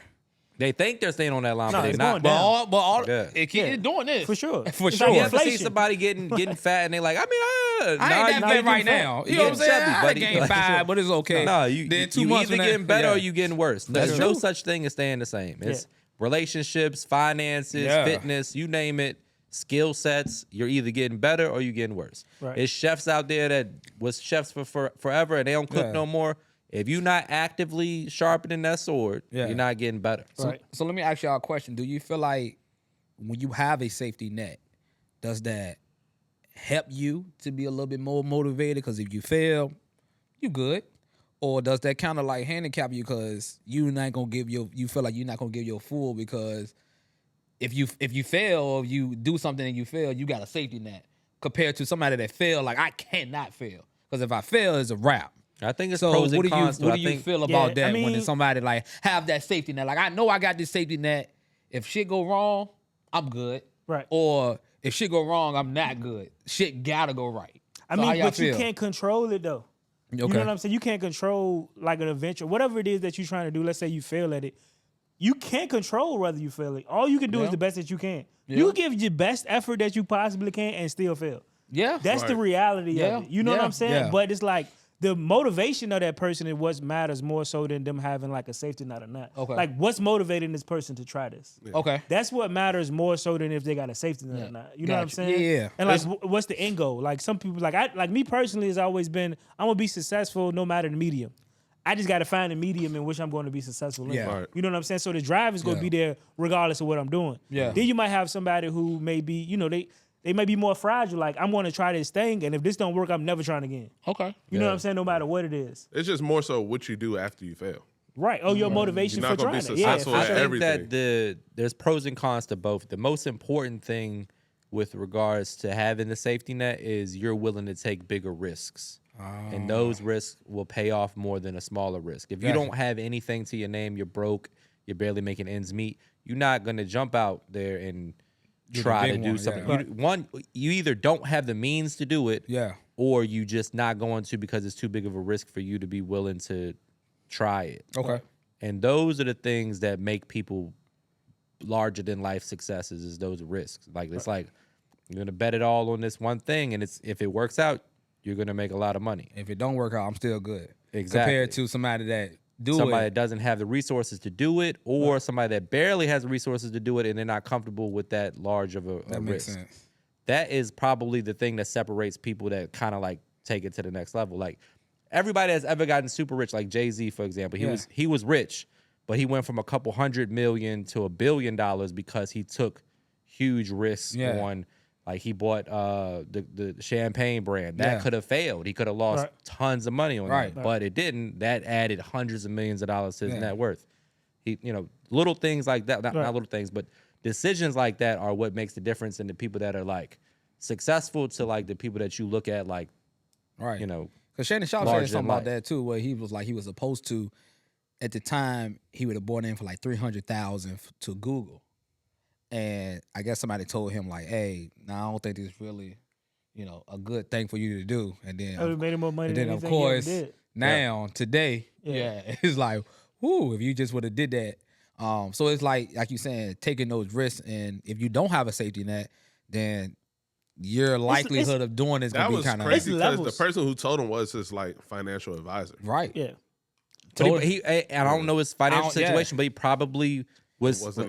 Speaker 1: They think they're staying on that line, but they're not.
Speaker 2: It keep doing this
Speaker 3: for sure.
Speaker 2: For
Speaker 3: it's
Speaker 2: sure.
Speaker 3: Like
Speaker 1: you ever see somebody getting fat and they like, I
Speaker 2: ain't that fat right now. You know what I'm saying? I gained 5, but it's okay.
Speaker 1: No, you either getting better or you getting worse. There's no
Speaker 2: true.
Speaker 1: such thing as staying the same. It's relationships, finances, fitness, you name it, skill sets. You're either getting better or you getting worse.
Speaker 3: Right.
Speaker 1: There's chefs out there that was chefs for forever and they don't cook no more. If you're not actively sharpening that sword, you're not getting better.
Speaker 2: So let me ask y'all a question. Do you feel like when you have a safety net, does that help you to be a little bit more motivated? Because if you fail, you good. Or does that kind of like handicap you because you feel like you're not gonna give your full, because if you fail or you do something and you fail, you got a safety net compared to somebody that failed, like I cannot fail. Because if I fail, it's a wrap.
Speaker 1: I think it's pros and cons.
Speaker 2: What do you feel about that when somebody like have that safety net? Like I know I got this safety net. If shit go wrong, I'm good.
Speaker 3: Right.
Speaker 2: Or if shit go wrong, I'm not good. Shit gotta go right.
Speaker 3: I mean, but you can't control it though.
Speaker 2: Okay.
Speaker 3: You know what I'm saying? You can't control like an adventure, whatever it is that you're trying to do. Let's say you fail at it. You can't control whether you fail it. All you can do is the best that you can.
Speaker 2: Yeah.
Speaker 3: You give your best effort that you possibly can and still fail.
Speaker 2: Yeah.
Speaker 3: That's the reality of it. You know what I'm saying?
Speaker 2: Yeah.
Speaker 3: But it's like the motivation of that person is what matters more so than them having like a safety net or not.
Speaker 2: Okay.
Speaker 3: Like what's motivating this person to try this?
Speaker 2: Yeah. Okay.
Speaker 3: That's what matters more so than if they got a safety net or not. You know what I'm saying?
Speaker 2: Yeah.
Speaker 3: And like, what's the end goal? Like some people, like me personally, has always been, I'm gonna be successful no matter the medium. I just got to find a medium in which I'm going to be successful in.
Speaker 2: Yeah.
Speaker 4: Right.
Speaker 3: You know what I'm saying? So the drive is going to be there regardless of what I'm doing.
Speaker 2: Yeah.
Speaker 3: Then you might have somebody who may be, you know, they may be more fragile. Like, I'm going to try this thing, and if this don't work, I'm never trying again.
Speaker 2: Okay.
Speaker 3: You know what I'm saying? No matter what it is.
Speaker 4: It's just more so what you do after you fail.
Speaker 3: Right. Oh, your motivation
Speaker 4: You're
Speaker 3: for
Speaker 4: not gonna
Speaker 3: trying
Speaker 4: be
Speaker 3: it. Yeah,
Speaker 4: successful
Speaker 3: for
Speaker 4: at
Speaker 3: sure.
Speaker 4: everything.
Speaker 1: that there's pros and cons to both. The most important thing with regards to having the safety net is you're willing to take bigger risks. And those risks will pay off more than a smaller risk. If you don't have anything to your name, you're broke, you're barely making ends meet, you're not going to jump out there and try to do something.
Speaker 2: Yeah.
Speaker 1: You either don't have the means to do it, or you just not going to because it's too big of a risk for you to be willing to try it.
Speaker 2: Okay.
Speaker 1: And those are the things that make people larger than life successes, is those risks. Like it's like you're going to bet it all on this one thing, and if it works out, you're going to make a lot of money.
Speaker 2: If it don't work out, I'm still good.
Speaker 1: Exactly.
Speaker 2: Compared to somebody that
Speaker 1: somebody that doesn't have the resources to do it, or somebody that barely has the resources to do it and they're not comfortable with that large of a
Speaker 2: that makes
Speaker 1: risk.
Speaker 2: sense.
Speaker 1: That is probably the thing that separates people that kind of like take it to the next level. Like everybody that's ever gotten super rich, like Jay-Z, for example, he was rich, but he went from a couple $100 million to $1 billion because he took huge risks on. Like he bought the champagne brand. That could have failed. He could have lost tons of money on that, but it didn't. That added hundreds of millions of dollars to his net worth. He, little things like that, not little things, but decisions like that are what makes the difference in the people that are like successful to like the people that you look at like,
Speaker 2: Because Shannon Sharp said something about that too, where he was like he was supposed to, at the time, he would have bought in for like $300,000 to Google. And I guess somebody told him like, "Hey, I don't think this is really, a good thing for you to do." And then,
Speaker 3: it made him more money.
Speaker 2: And then,
Speaker 3: than
Speaker 2: of course,
Speaker 3: he ever did.
Speaker 2: now today, it's like, whoo! If you just would have did that, so it's like you saying, taking those risks, and if you don't have a safety net, then your likelihood of doing is gonna be kind of
Speaker 4: crazy because the person who told him was his like financial advisor.
Speaker 3: Right. Yeah.
Speaker 1: But he I don't know his financial situation, but he probably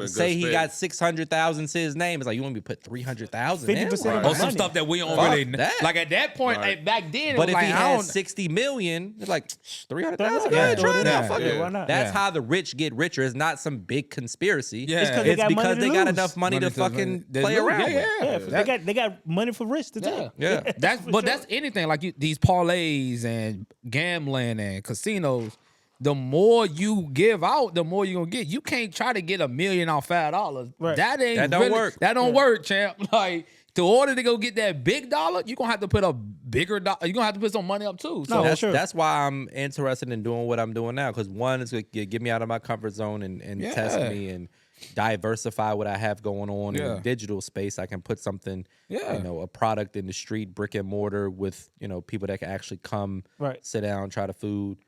Speaker 1: say he got 600,000 to his name. It's like, you want me to put 300,000 in?
Speaker 3: 50%
Speaker 2: Or some stuff that we don't really like at that point. Like, back then,
Speaker 1: but if
Speaker 2: like,
Speaker 1: he had 60 million, it's like 300,000. Try it out. Fuck it.
Speaker 3: Why not?
Speaker 1: That's how the rich get richer. It's not some big conspiracy.
Speaker 2: Yeah.
Speaker 1: It's because they got enough money to fucking play around with.
Speaker 3: They got money for risk to take.
Speaker 1: Yeah.
Speaker 2: That's anything like these parlays and gambling and casinos. The more you give out, the more you're gonna get. You can't try to get $1 million off $5.
Speaker 3: Right.
Speaker 2: That
Speaker 1: don't work.
Speaker 2: That don't work, champ. Like, to order to go get that big dollar, you're gonna have to put a bigger dollar. You're gonna have to put some money up too. So
Speaker 1: that's why I'm interested in doing what I'm doing now. Because one is going to get me out of my comfort zone and test me and diversify what I have going on in the digital space. I can put something, a product in the street, brick and mortar, with people that can actually come, sit down, try the food.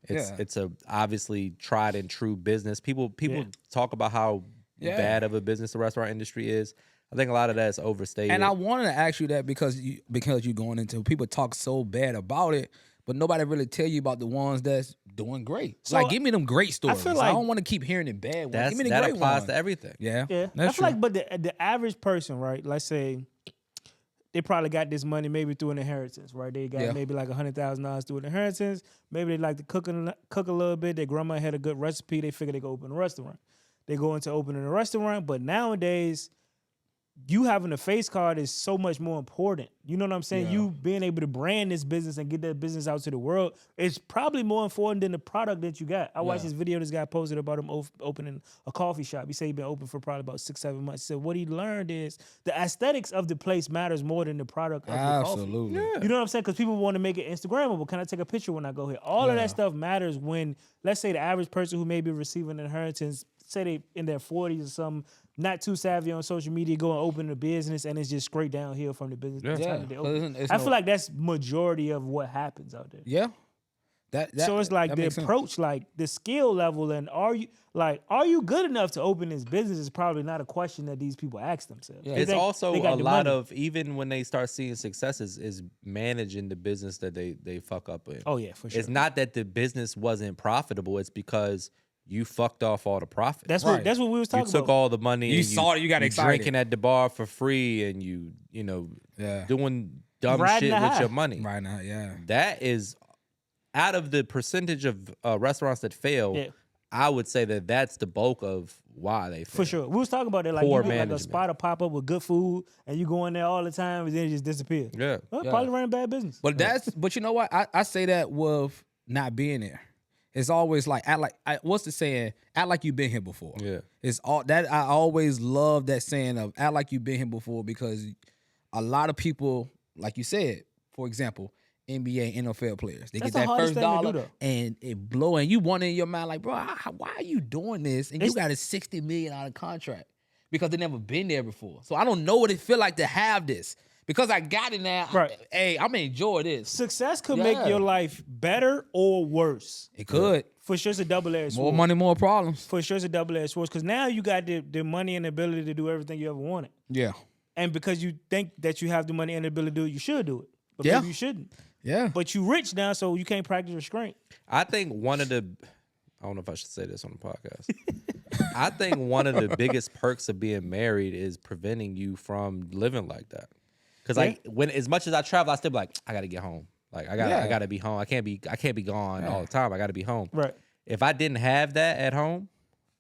Speaker 1: It's a obviously tried and true business. People talk about how bad of a business the restaurant industry is. I think a lot of that is overstated.
Speaker 2: And I wanted to ask you that because you're going into, people talk so bad about it, but nobody really tell you about the ones that's doing great. So like, give me them great stories. I don't want to keep hearing the bad ones. Give me the great ones. That applies
Speaker 1: to everything.
Speaker 3: Yeah. I feel like, but the average person, right? Let's say they probably got this money maybe through an inheritance, right? They got maybe like $100,000 through an inheritance. Maybe they like to cook a little bit. Their grandma had a good recipe. They figure they go open a restaurant. They go into opening a restaurant, but nowadays, you having a face card is so much more important. You know what I'm saying? You being able to brand this business and get that business out to the world is probably more important than the product that you got. I watched this video this guy posted about him opening a coffee shop. He said he'd been open for probably about 6-7 months. He said what he learned is the aesthetics of the place matters more than the product of the coffee.
Speaker 2: Absolutely.
Speaker 3: You know what I'm saying? Because people want to make it Instagrammable. Can I take a picture when I go here? All of that stuff matters when, let's say, the average person who may be receiving an inheritance, say they in their 40s or something, not too savvy on social media, go and open a business, and it's just straight downhill from the business. I feel like that's majority of what happens out there.
Speaker 2: Yeah.
Speaker 3: So it's like the approach, like the skill level, and are you good enough to open this business is probably not a question that these people ask themselves.
Speaker 1: Yeah. It's also a lot of, even when they start seeing successes, is managing the business that they fuck up in.
Speaker 3: Oh yeah, for sure.
Speaker 1: It's not that the business wasn't profitable. It's because you fucked off all the profit.
Speaker 3: That's what we was talking about.
Speaker 1: You took all the money.
Speaker 2: You saw it. You got excited.
Speaker 1: Drinking at the bar for free, and you doing dumb shit with your money.
Speaker 2: Right now,
Speaker 1: that is out of the percentage of restaurants that fail. Yeah. I would say that's the bulk of why they fail.
Speaker 3: For sure. We was talking about it, like you get like a spot or pop up with good food, and you go in there all the time, and then it just disappears.
Speaker 1: Yeah,
Speaker 3: probably running bad business.
Speaker 2: But but you know what? I say that with not being there. It's always like what's the saying? Act like you've been here before.
Speaker 1: Yeah,
Speaker 2: it's all that. I always love that saying of act like you've been here before, because a lot of people, like you said, for example, NBA, NFL players, they get that first dollar and it blow, and you wonder in your mind like, bro, why are you doing this? And you got a $60 million contract because they never been there before. So I don't know what it feel like to have this. Because I got it now, hey, I'm gonna enjoy this.
Speaker 3: Success could make your life better or worse.
Speaker 2: It could.
Speaker 3: For sure, it's a double-edged sword.
Speaker 2: More money, more problems.
Speaker 3: For sure, it's a double-edged sword. Because now you got the money and the ability to do everything you ever wanted.
Speaker 2: Yeah.
Speaker 3: And because you think that you have the money and the ability to do it, you should do it. But maybe you shouldn't.
Speaker 2: Yeah.
Speaker 3: But you rich now, so you can't practice restraint.
Speaker 1: I think one of the, I don't know if I should say this on the podcast. I think one of the biggest perks of being married is preventing you from living like that. Because like as much as I travel, I still be like, I gotta get home. Like I gotta be home. I can't be gone all the time. I gotta be home.
Speaker 3: Right.
Speaker 1: If I didn't have that at home,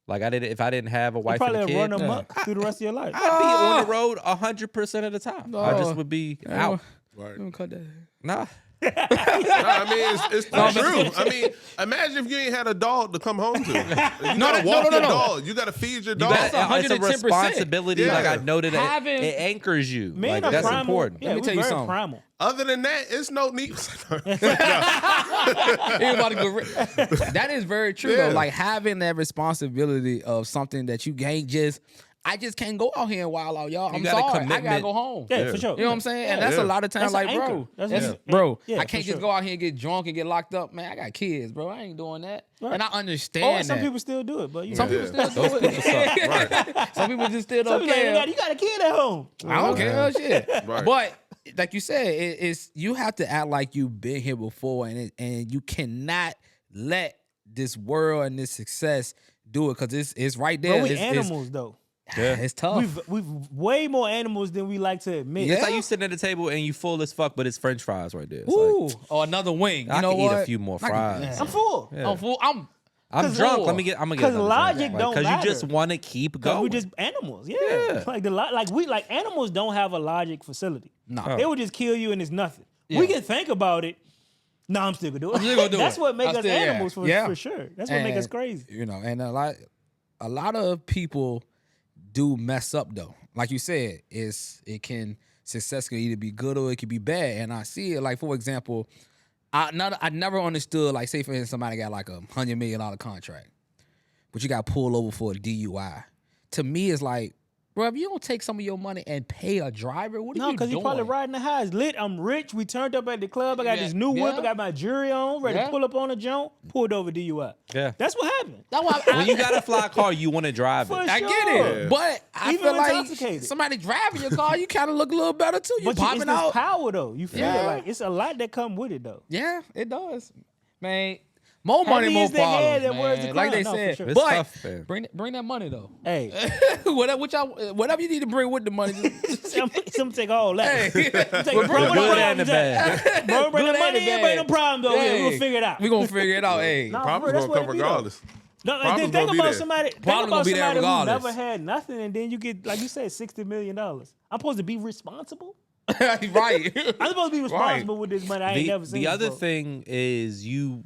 Speaker 1: like if I didn't have a wife and a kid,
Speaker 3: run amok through the rest of your life.
Speaker 1: I'd be on the road 100% of the time. I just would be out.
Speaker 4: Right.
Speaker 2: Don't cut that.
Speaker 1: Nah.
Speaker 4: I mean, it's the truth. I mean, imagine if you ain't had a dog to come home to. You gotta walk your dog. You gotta feed your dog.
Speaker 1: It's a responsibility. Like I know that it anchors you.
Speaker 3: Like
Speaker 1: that's important.
Speaker 3: Yeah,
Speaker 2: Let me tell you something.
Speaker 3: Primal.
Speaker 4: Other than that, it's no need.
Speaker 2: That is very true though. Like having that responsibility of something that you ain't just. I just can't go out here and wild out, y'all. I'm sorry. I gotta go home.
Speaker 3: Yeah, for sure.
Speaker 2: You know what I'm saying? And that's a lot of times,
Speaker 3: like,
Speaker 2: bro. I can't just go out here and get drunk and get locked up. Man, I got kids, bro. I ain't doing that. Right. And I understand
Speaker 3: some people still do it, but
Speaker 2: some people still do it. Right. Some people just still don't care.
Speaker 3: You got a kid at home.
Speaker 2: I don't care. Shit. Right. But like you said, it's you have to act like you've been here before, and you cannot let this world and this success do it, because it's right there.
Speaker 3: But we animals though.
Speaker 2: Yeah, it's tough.
Speaker 3: We've way more animals than we like to admit.
Speaker 1: It's like you sitting at the table and you full as fuck, but it's French fries right there. It's
Speaker 2: Ooh,
Speaker 1: like,
Speaker 2: or another wing.
Speaker 1: I can eat a few more fries.
Speaker 3: I'm full.
Speaker 2: Yeah. I'm full.
Speaker 1: I'm drunk. I'm gonna get.
Speaker 3: Because logic don't matter.
Speaker 1: Because you just want to keep going.
Speaker 3: We just animals. Yeah. Like animals don't have a logic facility.
Speaker 2: No,
Speaker 3: they would just kill you and it's nothing. Yeah. We can think about it. No, I'm still gonna do it. That's what makes us animals for sure. That's what makes us crazy.
Speaker 2: You know, and a lot of people do mess up though. Like you said, it can success can either be good or it could be bad. And I see it like, for example, I never understood, like, say for instance, somebody got like $100 million contract, but you got pulled over for a DUI. To me, it's like, bro, if you don't take some of your money and pay a driver, what are you doing?
Speaker 3: No, because he probably riding the highs. Lit, I'm rich. We turned up at the club. I got this new whip. I got my jewelry on, ready to pull up on a joint. Pulled over DUI.
Speaker 1: Yeah.
Speaker 3: That's what happened.
Speaker 2: That's why
Speaker 1: When you got a fly car, you want to drive it.
Speaker 2: I get it. But I
Speaker 3: Even
Speaker 2: feel like
Speaker 3: intoxicated.
Speaker 2: somebody driving your car, you kind of look a little better too. You
Speaker 3: But
Speaker 2: popping
Speaker 3: it's
Speaker 2: out.
Speaker 3: this power, though. You feel
Speaker 2: Yeah.
Speaker 3: like it's a lot that come with it, though.
Speaker 2: Yeah, it does. Man, more money,
Speaker 3: Heavy
Speaker 2: more
Speaker 3: is the head
Speaker 2: problems,
Speaker 3: that wears
Speaker 2: man.
Speaker 3: the
Speaker 2: Like they
Speaker 3: crown. No,
Speaker 2: said.
Speaker 3: for sure.
Speaker 1: It's
Speaker 2: But
Speaker 1: tough, man.
Speaker 2: bring that money, though.
Speaker 3: Hey,
Speaker 2: whatever you need to bring with the money.
Speaker 3: some take all that.
Speaker 2: Hey.
Speaker 3: Take
Speaker 2: Well,
Speaker 3: bro,
Speaker 1: The good and the bad.
Speaker 3: Bro, bring
Speaker 2: Good
Speaker 3: the
Speaker 2: and
Speaker 3: money
Speaker 2: the
Speaker 3: in, bring no
Speaker 2: bad.
Speaker 3: problem, though.
Speaker 2: Hey.
Speaker 3: We're going to figure it out.
Speaker 2: We're going to figure it out. Hey.
Speaker 3: Nah,
Speaker 4: Problems
Speaker 3: that's
Speaker 4: gonna
Speaker 3: what
Speaker 4: come
Speaker 3: it be, though.
Speaker 4: regardless.
Speaker 3: No, and
Speaker 4: Problems
Speaker 3: then think
Speaker 4: gonna be
Speaker 3: about
Speaker 4: there.
Speaker 3: somebody. Think
Speaker 2: Problems
Speaker 3: about
Speaker 2: gonna be there
Speaker 3: somebody who
Speaker 2: regardless.
Speaker 3: never had nothing, and then you get, like you said, $60 million. I'm supposed to be responsible.
Speaker 2: Right.
Speaker 3: I'm supposed to be responsible with this money. I ain't never seen.
Speaker 1: The other
Speaker 3: before.
Speaker 1: thing is you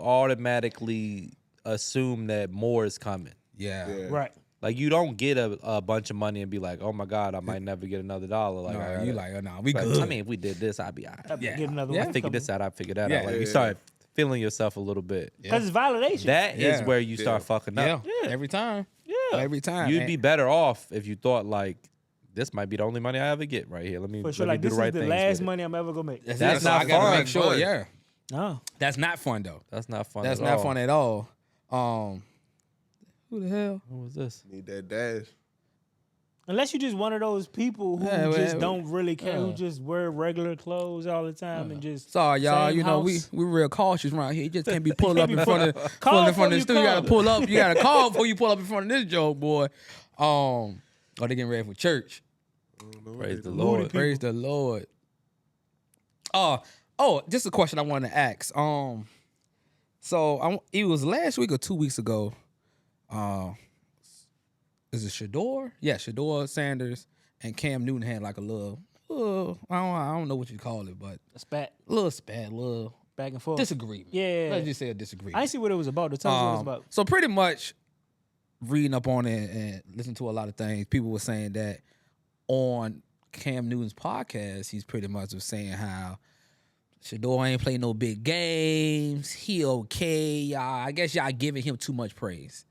Speaker 1: automatically assume that more is coming.
Speaker 2: Yeah.
Speaker 3: right?
Speaker 1: Like you don't get a bunch of money and be like, oh my God, I might never get another dollar. Like,
Speaker 2: No,
Speaker 1: I
Speaker 2: you
Speaker 1: gotta-
Speaker 2: like, oh, nah, we
Speaker 1: but,
Speaker 2: good.
Speaker 1: I mean, if we did this, I'd be all right.
Speaker 2: Yeah.
Speaker 3: Get another
Speaker 2: Yeah.
Speaker 3: one.
Speaker 1: I figured this out, I figured that
Speaker 2: Yeah.
Speaker 1: out. Like you
Speaker 4: Yeah.
Speaker 1: start feeling yourself a little bit.
Speaker 3: because it's validation.
Speaker 1: That is
Speaker 2: Yeah.
Speaker 1: where you start fucking up.
Speaker 2: Yeah. Every time.
Speaker 3: Yeah.
Speaker 2: Every time.
Speaker 1: You'd
Speaker 2: And-
Speaker 1: be better off if you thought like, this might be the only money I ever get right here. Let me
Speaker 3: For sure,
Speaker 1: let me
Speaker 3: like
Speaker 1: do
Speaker 3: this
Speaker 1: the right
Speaker 3: is the
Speaker 1: things
Speaker 3: last
Speaker 1: with it.
Speaker 3: money I'm ever gonna make.
Speaker 2: That's
Speaker 1: That's
Speaker 2: it. So
Speaker 1: not
Speaker 2: I gotta
Speaker 1: fun.
Speaker 2: make sure.
Speaker 4: Fun.
Speaker 2: Yeah.
Speaker 3: No,
Speaker 2: That's not fun, though.
Speaker 1: That's not fun.
Speaker 2: That's
Speaker 1: at
Speaker 2: not
Speaker 1: all.
Speaker 2: fun at all. Who the hell?
Speaker 1: What was this?
Speaker 4: Need that dash.
Speaker 3: unless you're just one of those people who
Speaker 2: Yeah,
Speaker 3: just
Speaker 2: well,
Speaker 3: don't really care, who
Speaker 2: yeah.
Speaker 3: just wear regular clothes all the time and just.
Speaker 2: Sorry, y'all.
Speaker 3: same
Speaker 2: You know,
Speaker 3: house.
Speaker 2: we real cautious around here. You just can't be pulling up in front of
Speaker 3: Call
Speaker 2: pulling in
Speaker 3: before
Speaker 2: front of the
Speaker 3: you
Speaker 2: studio. You gotta
Speaker 3: come.
Speaker 2: pull up. You gotta call before you pull up in front of this joke, boy. Oh, they getting ready for church.
Speaker 1: Praise the
Speaker 3: Moody
Speaker 1: Lord.
Speaker 3: people.
Speaker 2: Praise the Lord. Just a question I wanted to ask. So it was last week or 2 weeks ago. Is it Shedeur? Yeah, Shedeur Sanders and Cam Newton had like a little I don't know what you call it, but
Speaker 3: A spat
Speaker 2: a little spat, little
Speaker 3: back and forth.
Speaker 2: disagreement.
Speaker 3: Yeah.
Speaker 2: Let's just say a disagreement.
Speaker 3: I didn't see what it was about. Tell us what it was about.
Speaker 2: So pretty much reading up on it and listening to a lot of things, people were saying that on Cam Newton's podcast, he's pretty much was saying how Shedeur ain't playing no big games. He okay, y'all. I guess y'all giving him too much praise.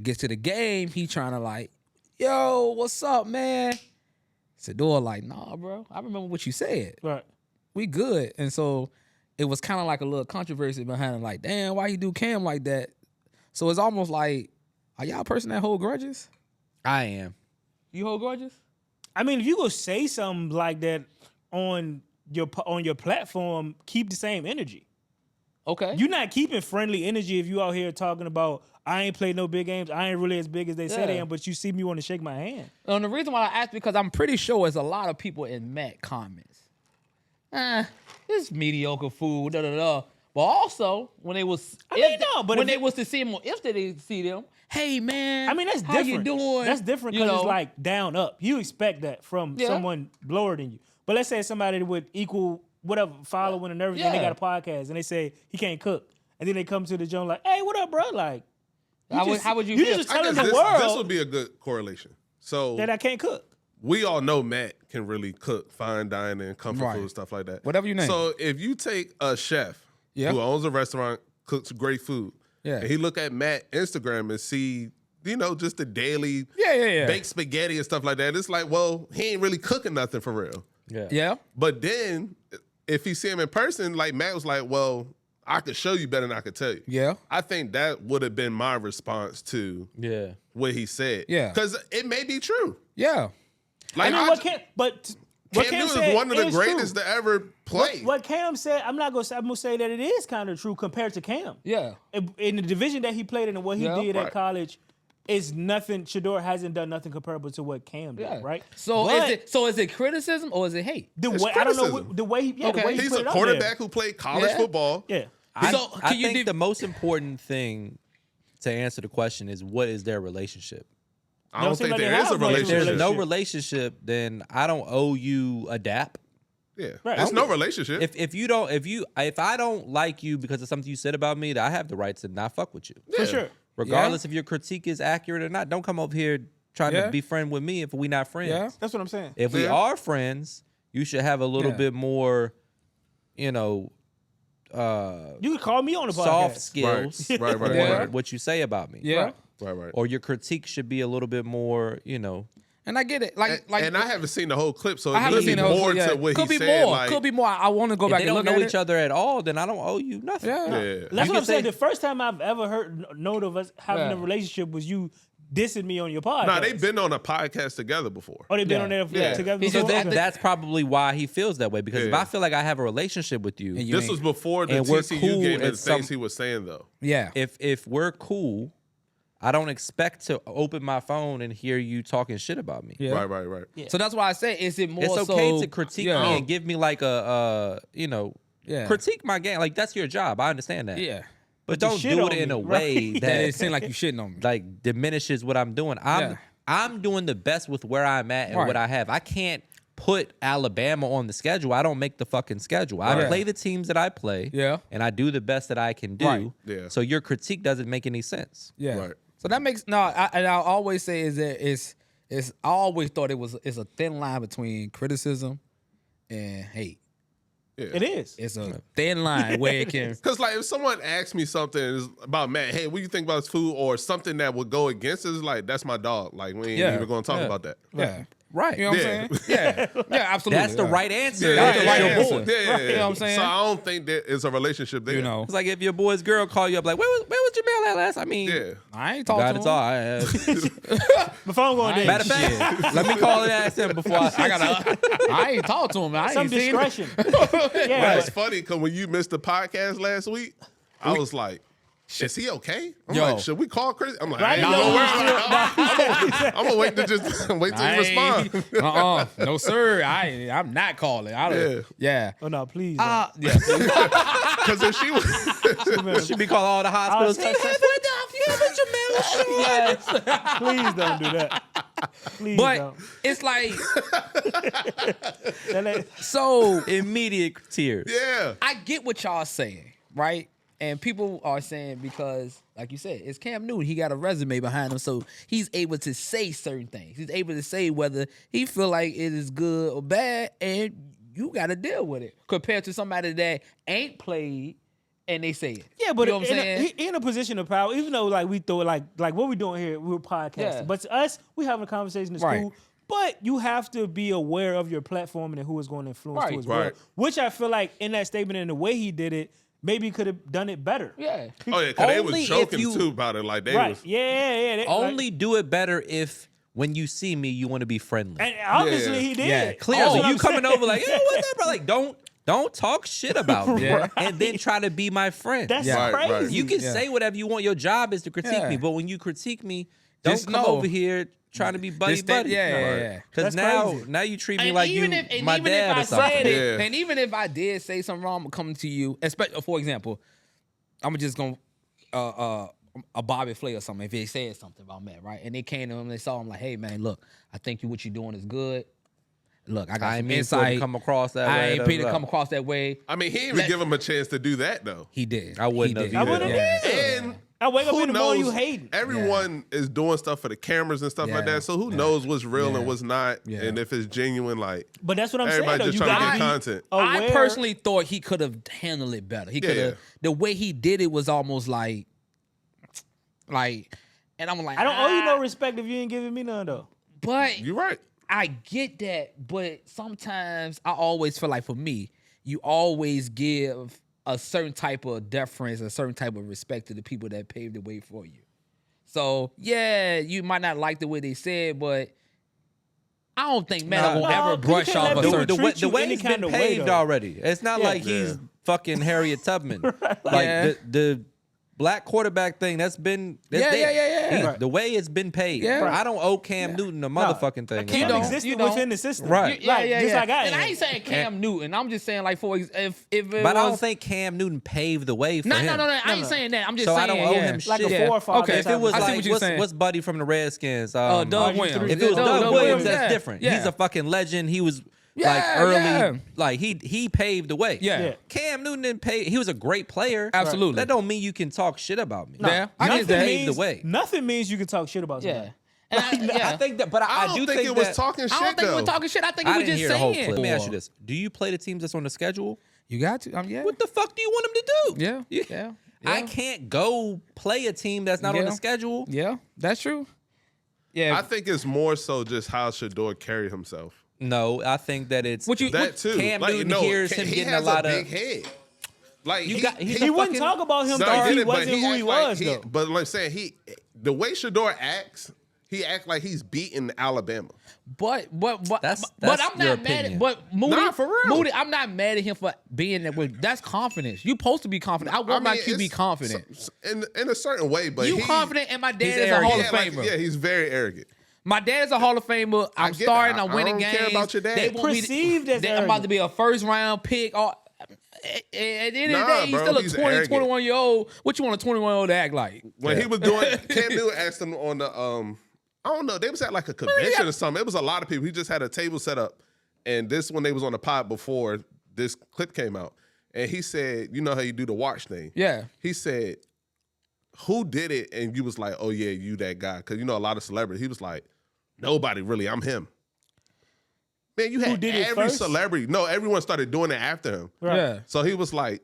Speaker 2: Gets to the game, he trying to like, yo, what's up, man? Shedeur like, nah, bro. I remember what you said.
Speaker 3: Right.
Speaker 2: We good. And so it was kind of like a little controversy behind it, like, damn, why you do Cam like that? So it's almost like, are y'all a person that hold grudges?
Speaker 1: I am.
Speaker 2: You hold grudges?
Speaker 3: I mean, if you go say something like that on your platform, keep the same energy.
Speaker 2: Okay.
Speaker 3: You're not keeping friendly energy if you out here talking about I ain't played no big games. I ain't really as big as they say they
Speaker 2: Yeah.
Speaker 3: am, but you see me want to shake my hand.
Speaker 2: And the reason why I asked, because I'm pretty sure there's a lot of people in Matt comments. This mediocre food, da da da. But also, when they was, when they was to see him, if they didn't see them, hey man,
Speaker 3: I mean, that's
Speaker 2: how
Speaker 3: different.
Speaker 2: you doing?
Speaker 3: That's different
Speaker 2: You
Speaker 3: because it's
Speaker 2: know?
Speaker 3: like down up. You expect that from
Speaker 2: Yeah.
Speaker 3: someone lower than you. But let's say somebody with equal whatever following and everything, they
Speaker 2: Yeah.
Speaker 3: got a podcast and they say he can't cook, and then they come to the joint like, hey, what up, bro? Like,
Speaker 2: How would you
Speaker 3: you
Speaker 2: feel?
Speaker 3: just
Speaker 4: I
Speaker 3: telling
Speaker 4: guess
Speaker 3: the
Speaker 4: this
Speaker 3: world
Speaker 4: would be a good correlation. So
Speaker 3: that I can't cook.
Speaker 4: we all know Matt can really cook, fine dining, comfort
Speaker 2: Right.
Speaker 4: food, stuff like that.
Speaker 2: Whatever you name
Speaker 4: So if you take a chef
Speaker 2: Yeah.
Speaker 4: who owns a restaurant, cooks great food,
Speaker 2: Yeah.
Speaker 4: and he look at Matt Instagram and see, just the daily
Speaker 2: Yeah.
Speaker 4: baked spaghetti and stuff like that, it's like, well, he ain't really cooking nothing for real.
Speaker 1: Yeah.
Speaker 2: Yeah.
Speaker 4: But then if he see him in person, like Matt was like, well, I could show you better than I could tell you.
Speaker 2: Yeah.
Speaker 4: I think that would have been my response to
Speaker 1: Yeah.
Speaker 4: what he said.
Speaker 2: Yeah.
Speaker 4: Because it may be true.
Speaker 2: Yeah.
Speaker 4: Like,
Speaker 3: I mean, what Cam
Speaker 4: Newton
Speaker 3: said
Speaker 4: is one of the
Speaker 3: is
Speaker 4: greatest
Speaker 3: true.
Speaker 4: to ever play.
Speaker 3: What Cam said, I'm gonna say that it is kind of true compared to Cam.
Speaker 2: Yeah.
Speaker 3: In the division that he played in and what he
Speaker 2: Yeah.
Speaker 3: did
Speaker 4: Right.
Speaker 3: at college is nothing. Shedeur hasn't done nothing comparable to what Cam did,
Speaker 2: Yeah.
Speaker 3: right?
Speaker 2: So
Speaker 3: But
Speaker 2: is it criticism or is it hate?
Speaker 3: the
Speaker 4: It's
Speaker 3: way I don't know
Speaker 4: criticism.
Speaker 3: the way he
Speaker 2: Okay.
Speaker 3: the way he
Speaker 4: He's
Speaker 3: put
Speaker 4: a
Speaker 3: it out
Speaker 4: quarterback who played college
Speaker 2: Yeah.
Speaker 4: football.
Speaker 3: there. Yeah.
Speaker 1: I
Speaker 2: So, can you
Speaker 1: think
Speaker 2: div-
Speaker 1: the most important thing to answer the question is what is their relationship?
Speaker 4: I don't
Speaker 3: seem
Speaker 4: think
Speaker 3: like
Speaker 4: there
Speaker 3: they
Speaker 4: is
Speaker 3: have
Speaker 4: a
Speaker 3: much
Speaker 1: If there's
Speaker 4: relationship.
Speaker 1: no relationship, then I don't owe you a dap.
Speaker 4: Yeah,
Speaker 3: Right.
Speaker 4: there's no relationship.
Speaker 1: If I don't like you because of something you said about me, I have the right to not fuck with you.
Speaker 3: For sure.
Speaker 1: Regardless if your critique is accurate or not. Don't come over here trying to be friend with me if we not friends.
Speaker 2: Yeah.
Speaker 3: That's what I'm saying.
Speaker 1: If we are friends, you should have a little bit more, you know,
Speaker 3: you could call me on the podcast.
Speaker 1: soft skills.
Speaker 4: Right.
Speaker 1: What you say about me.
Speaker 2: Yeah.
Speaker 4: Right.
Speaker 1: Or your critique should be a little bit more, you know.
Speaker 2: And I get it. Like,
Speaker 4: and I haven't seen the whole clip, so
Speaker 2: I haven't seen the whole
Speaker 4: more
Speaker 2: clip,
Speaker 4: to what
Speaker 2: Could
Speaker 4: he
Speaker 2: be
Speaker 4: said.
Speaker 2: more.
Speaker 4: Like,
Speaker 2: Could be more. I want to go
Speaker 1: If
Speaker 2: back
Speaker 1: they
Speaker 2: and
Speaker 1: don't
Speaker 2: look
Speaker 1: know
Speaker 2: at
Speaker 1: each
Speaker 2: it.
Speaker 1: other at all, then I don't owe you nothing.
Speaker 2: Yeah.
Speaker 3: That's
Speaker 1: You
Speaker 3: what
Speaker 1: can
Speaker 3: I'm saying.
Speaker 1: say-
Speaker 3: The first time I've ever heard known of us having
Speaker 2: Yeah.
Speaker 3: a relationship was you dissing me on your podcast.
Speaker 4: Nah, they've been on a podcast together before.
Speaker 3: Oh, they've been
Speaker 2: Yeah.
Speaker 3: on there
Speaker 2: Yeah.
Speaker 3: together.
Speaker 2: He's
Speaker 1: So
Speaker 3: before?
Speaker 2: just
Speaker 3: Okay.
Speaker 1: that's probably why he feels that way. Because if
Speaker 4: Yeah.
Speaker 1: I feel like I have a relationship with you,
Speaker 2: And you
Speaker 4: This
Speaker 2: ain't.
Speaker 4: was before the
Speaker 1: And we're
Speaker 4: TCU
Speaker 1: cool
Speaker 4: game and
Speaker 1: at
Speaker 4: the things
Speaker 1: some-
Speaker 4: he was saying, though.
Speaker 2: Yeah.
Speaker 1: if we're cool, I don't expect to open my phone and hear you talking shit about me.
Speaker 2: Yeah.
Speaker 4: Right.
Speaker 2: So that's why I say, is it more
Speaker 1: It's okay
Speaker 2: so,
Speaker 1: to critique
Speaker 2: yeah.
Speaker 1: me and give me like you know,
Speaker 2: Yeah.
Speaker 1: critique my game. Like that's your job. I understand that.
Speaker 2: Yeah.
Speaker 1: But
Speaker 3: you
Speaker 1: don't
Speaker 3: shit
Speaker 1: do
Speaker 3: on
Speaker 1: it in
Speaker 3: me,
Speaker 1: a
Speaker 3: right?
Speaker 1: way
Speaker 2: That
Speaker 1: that
Speaker 2: it seems like you shitting on me.
Speaker 1: like diminishes what I'm doing. I'm doing the best with where I'm at and
Speaker 2: Right.
Speaker 1: what I have. I can't put Alabama on the schedule. I don't make the fucking schedule. I
Speaker 2: Right.
Speaker 1: play the teams that I play.
Speaker 2: Yeah.
Speaker 1: And I do the best that I can do.
Speaker 2: Right.
Speaker 4: Yeah.
Speaker 1: So your critique doesn't make any sense.
Speaker 2: Yeah.
Speaker 4: Right.
Speaker 2: So that makes and I always say is that it's I always thought it's a thin line between criticism and hate.
Speaker 4: Yeah.
Speaker 3: It is.
Speaker 2: It's a thin line where it can.
Speaker 4: Because, like, if someone asks me something about Matt, hey, what do you think about his food, or something that would go against it, it's like, that's my dog. Like, we ain't
Speaker 2: Yeah.
Speaker 4: even going to talk
Speaker 1: Yeah.
Speaker 4: about that.
Speaker 2: Yeah.
Speaker 1: Right.
Speaker 2: You know what
Speaker 4: Yeah.
Speaker 2: I'm saying? Yeah, absolutely.
Speaker 1: That's the
Speaker 2: yeah.
Speaker 1: right answer.
Speaker 2: That's
Speaker 1: That's
Speaker 2: the right
Speaker 1: your
Speaker 2: answer.
Speaker 1: boy.
Speaker 4: Yeah.
Speaker 2: You know what I'm saying?
Speaker 4: So I don't think that it's a relationship there.
Speaker 2: You know,
Speaker 1: It's like if your boy's girl call you up like, where was Jamel at last? I mean,
Speaker 4: Yeah.
Speaker 2: I ain't
Speaker 1: God,
Speaker 2: talking
Speaker 1: it's
Speaker 2: to
Speaker 1: all.
Speaker 2: him.
Speaker 3: Before I'm going there,
Speaker 1: Matter of fact, let me call and ask him before
Speaker 2: I ain't talked to him. I
Speaker 3: some
Speaker 2: ain't seen him.
Speaker 3: discretion.
Speaker 4: But
Speaker 3: Yeah,
Speaker 4: it's funny because when you missed the podcast last week, I was like, is he okay? I'm
Speaker 2: Yo.
Speaker 4: like, should we call Chris? I'm like,
Speaker 3: Right?
Speaker 4: I ain't
Speaker 3: No,
Speaker 4: know where I'm gonna wait to just wait till he respond.
Speaker 2: No, sir. I'm not calling. Yeah.
Speaker 3: Oh no, please.
Speaker 2: Yeah.
Speaker 4: Because if she was,
Speaker 1: Should be calling all the hospitals.
Speaker 3: I was yes. Please don't do that. Please
Speaker 2: But
Speaker 3: don't.
Speaker 2: it's like,
Speaker 3: That ain't-
Speaker 2: so
Speaker 1: Immediate tears.
Speaker 4: yeah.
Speaker 2: I get what y'all saying, right? And people are saying because, like you said, it's Cam Newton. He got a resume behind him, so he's able to say certain things. He's able to say whether he feel like it is good or bad, and you got to deal with it. Compared to somebody that ain't played and they say it.
Speaker 3: Yeah, but
Speaker 2: you know what I'm saying?
Speaker 3: in a position of power, even though like we throw it like what we're doing here, we're podcasting.
Speaker 2: Yeah.
Speaker 3: But to us, we having a conversation is
Speaker 2: Right.
Speaker 3: cool. But you have to be aware of your platform and who is going to influence
Speaker 2: Right.
Speaker 3: you as well.
Speaker 4: Right.
Speaker 3: Which I feel like in that statement and the way he did it, maybe he could have done it better.
Speaker 2: Yeah.
Speaker 4: Oh yeah, because they
Speaker 1: Only
Speaker 4: was
Speaker 1: if
Speaker 4: joking
Speaker 1: you-
Speaker 4: too about it. Like they
Speaker 3: Right.
Speaker 4: was.
Speaker 3: Yeah. They-
Speaker 1: Only do it better if when you see me, you want to be friendly.
Speaker 3: and obviously
Speaker 4: Yeah.
Speaker 3: he did.
Speaker 2: Yeah,
Speaker 3: That's
Speaker 1: Clearly,
Speaker 3: what
Speaker 1: you
Speaker 3: I'm
Speaker 1: coming
Speaker 3: saying.
Speaker 1: over like, yo, what's up, bro? Like, don't talk shit about me,
Speaker 2: Yeah.
Speaker 1: and then try to be my friend.
Speaker 3: That's
Speaker 2: Yeah.
Speaker 4: Right,
Speaker 3: crazy.
Speaker 4: right.
Speaker 1: You can
Speaker 2: Yeah.
Speaker 1: say whatever you want. Your job is to critique
Speaker 2: Yeah.
Speaker 1: me, but when you critique me, don't
Speaker 2: Just
Speaker 1: come
Speaker 2: know.
Speaker 1: over here trying to be buddy
Speaker 2: Just that-
Speaker 1: buddy.
Speaker 2: yeah.
Speaker 1: Because
Speaker 3: That's crazy.
Speaker 1: now you treat me
Speaker 2: And
Speaker 1: like you
Speaker 2: even if,
Speaker 1: my dad or
Speaker 2: I
Speaker 1: something.
Speaker 2: said it,
Speaker 4: Yeah.
Speaker 2: and even if I did say something wrong, I'm coming to you. For example, I'm just gonna a Bobby Flay or something. If they said something about Matt, right, and they came to him, they saw him like, "Hey man, look, I think what you're doing is good. Look, I got
Speaker 1: I
Speaker 2: some
Speaker 1: ain't mean for it
Speaker 2: insight.
Speaker 1: to come across that way.
Speaker 2: I ain't
Speaker 1: da,
Speaker 2: paid to
Speaker 1: da, da.
Speaker 2: come across that way.
Speaker 4: I mean, he didn't even give him a chance to do that though.
Speaker 2: He did.
Speaker 1: I wouldn't
Speaker 2: He
Speaker 1: have
Speaker 2: did.
Speaker 3: I wouldn't
Speaker 2: Yeah.
Speaker 4: And
Speaker 3: I wake up
Speaker 4: who
Speaker 3: in the morning,
Speaker 4: knows?
Speaker 3: you hating.
Speaker 4: Everyone is doing stuff for the cameras and stuff like
Speaker 2: Yeah.
Speaker 4: that. So who
Speaker 2: Yeah.
Speaker 4: knows what's real
Speaker 2: Yeah.
Speaker 4: and what's not,
Speaker 2: Yeah.
Speaker 4: and if it's genuine. Like
Speaker 3: But that's what I'm saying.
Speaker 4: everybody
Speaker 3: Though.
Speaker 4: just
Speaker 3: You
Speaker 4: trying to
Speaker 3: gotta
Speaker 4: get
Speaker 3: be
Speaker 4: content.
Speaker 2: I
Speaker 3: aware.
Speaker 2: personally thought he could have handled it better. He could have.
Speaker 4: Yeah.
Speaker 2: The way he did it was almost like, and I'm like,
Speaker 3: I don't owe you no respect if you ain't giving me none though.
Speaker 2: But
Speaker 4: You're right.
Speaker 2: I get that, but sometimes I always feel like for me, you always give a certain type of deference, a certain type of respect to the people that paved the way for you. So yeah, you might not like the way they said, but I don't think Meta will
Speaker 3: No,
Speaker 2: ever
Speaker 3: 'cause you
Speaker 2: brush
Speaker 3: can't
Speaker 2: off
Speaker 3: let
Speaker 2: a
Speaker 3: people
Speaker 2: certain.
Speaker 3: treat
Speaker 1: The
Speaker 3: you
Speaker 1: way
Speaker 3: any
Speaker 1: it's been
Speaker 3: kind of way,
Speaker 1: paved
Speaker 3: though.
Speaker 1: already. It's not
Speaker 3: Yeah.
Speaker 1: like he's
Speaker 4: Yeah.
Speaker 1: fucking Harriet Tubman. Like
Speaker 2: Yeah.
Speaker 1: the black quarterback thing, that's been
Speaker 2: Yeah.
Speaker 3: Right.
Speaker 1: The way it's been paid.
Speaker 2: Yeah.
Speaker 1: I don't owe Cam Newton a motherfucking thing.
Speaker 3: Cam
Speaker 2: don't.
Speaker 3: existed
Speaker 2: You don't.
Speaker 3: within the system.
Speaker 1: Right.
Speaker 3: Just like I
Speaker 2: And
Speaker 3: am.
Speaker 2: I ain't saying Cam Newton. I'm just saying like if it
Speaker 1: But I don't
Speaker 2: was,
Speaker 1: think Cam Newton paved the way for
Speaker 2: no,
Speaker 1: him.
Speaker 2: I ain't saying that. I'm just
Speaker 1: So I
Speaker 2: saying
Speaker 1: don't owe
Speaker 2: yeah.
Speaker 1: him
Speaker 3: Like a
Speaker 1: shit.
Speaker 3: forefather
Speaker 2: Okay,
Speaker 1: If it was
Speaker 2: I see
Speaker 1: like
Speaker 2: what you're saying.
Speaker 1: what's Buddy from the Redskins?
Speaker 2: Doug Williams.
Speaker 1: If it was Doug Williams, that's
Speaker 2: yeah.
Speaker 1: different.
Speaker 2: Yeah.
Speaker 1: He's a fucking legend. He was like
Speaker 2: Yeah,
Speaker 1: early,
Speaker 2: yeah.
Speaker 1: like he paved the way.
Speaker 2: Yeah.
Speaker 3: Yeah.
Speaker 1: Cam Newton didn't pay. He was a great player.
Speaker 2: Absolutely.
Speaker 1: That don't mean you can talk shit about me.
Speaker 2: Yeah, I
Speaker 1: Nothing
Speaker 2: get that.
Speaker 1: paved the way.
Speaker 3: Nothing means you can talk shit about
Speaker 2: Yeah.
Speaker 3: somebody.
Speaker 2: I
Speaker 1: think that, but I do think
Speaker 4: it was talking shit.
Speaker 2: I don't think it was talking shit. I think it was just saying.
Speaker 1: Let me ask you this: do you play the teams that's on the schedule?
Speaker 2: You got to. Yeah.
Speaker 1: What the fuck do you want them to
Speaker 2: do? Yeah.
Speaker 1: I can't go play a team that's not on the schedule.
Speaker 2: Yeah, that's true. Yeah,
Speaker 4: I think it's more so just how Shedeur carried himself.
Speaker 1: No, I think that it's
Speaker 4: that too.
Speaker 1: Cam Newton hears him getting a lot of
Speaker 4: big head. Like
Speaker 3: he wouldn't talk about him if he wasn't who he was though.
Speaker 4: But like I'm saying, the way Shedeur acts, he acts like he's beating Alabama.
Speaker 2: But
Speaker 1: that's
Speaker 2: I'm not mad at Moody.
Speaker 4: For real.
Speaker 2: Moody, I'm not mad at him for being that way. That's confidence. You supposed to be confident. I want my QB confident.
Speaker 4: In a certain way, but
Speaker 2: you confident, and my dad is a Hall of Famer.
Speaker 4: Yeah, he's very arrogant.
Speaker 2: My dad is a Hall of Famer. I'm starting. I'm winning games.
Speaker 4: I don't care about your dad.
Speaker 3: They perceived as
Speaker 2: I'm about to be a first round pick. At the end of the day, he's still a 21-year-old. What you want a 21-year-old to act like?
Speaker 4: When he was doing, Cam Newton asked him on the, I don't know, they was at like a convention or something. It was a lot of people. He just had a table set up. And this when they was on the pod before this clip came out. And he said, you know how you do the watch thing?
Speaker 2: Yeah.
Speaker 4: He said, who did it? And you was like, oh yeah, you that guy. Because you know a lot of celebrities. He was like, nobody really, I'm him. Man, you had every celebrity. No, everyone started doing it after him.
Speaker 3: Right.
Speaker 2: Yeah.
Speaker 4: So he was like,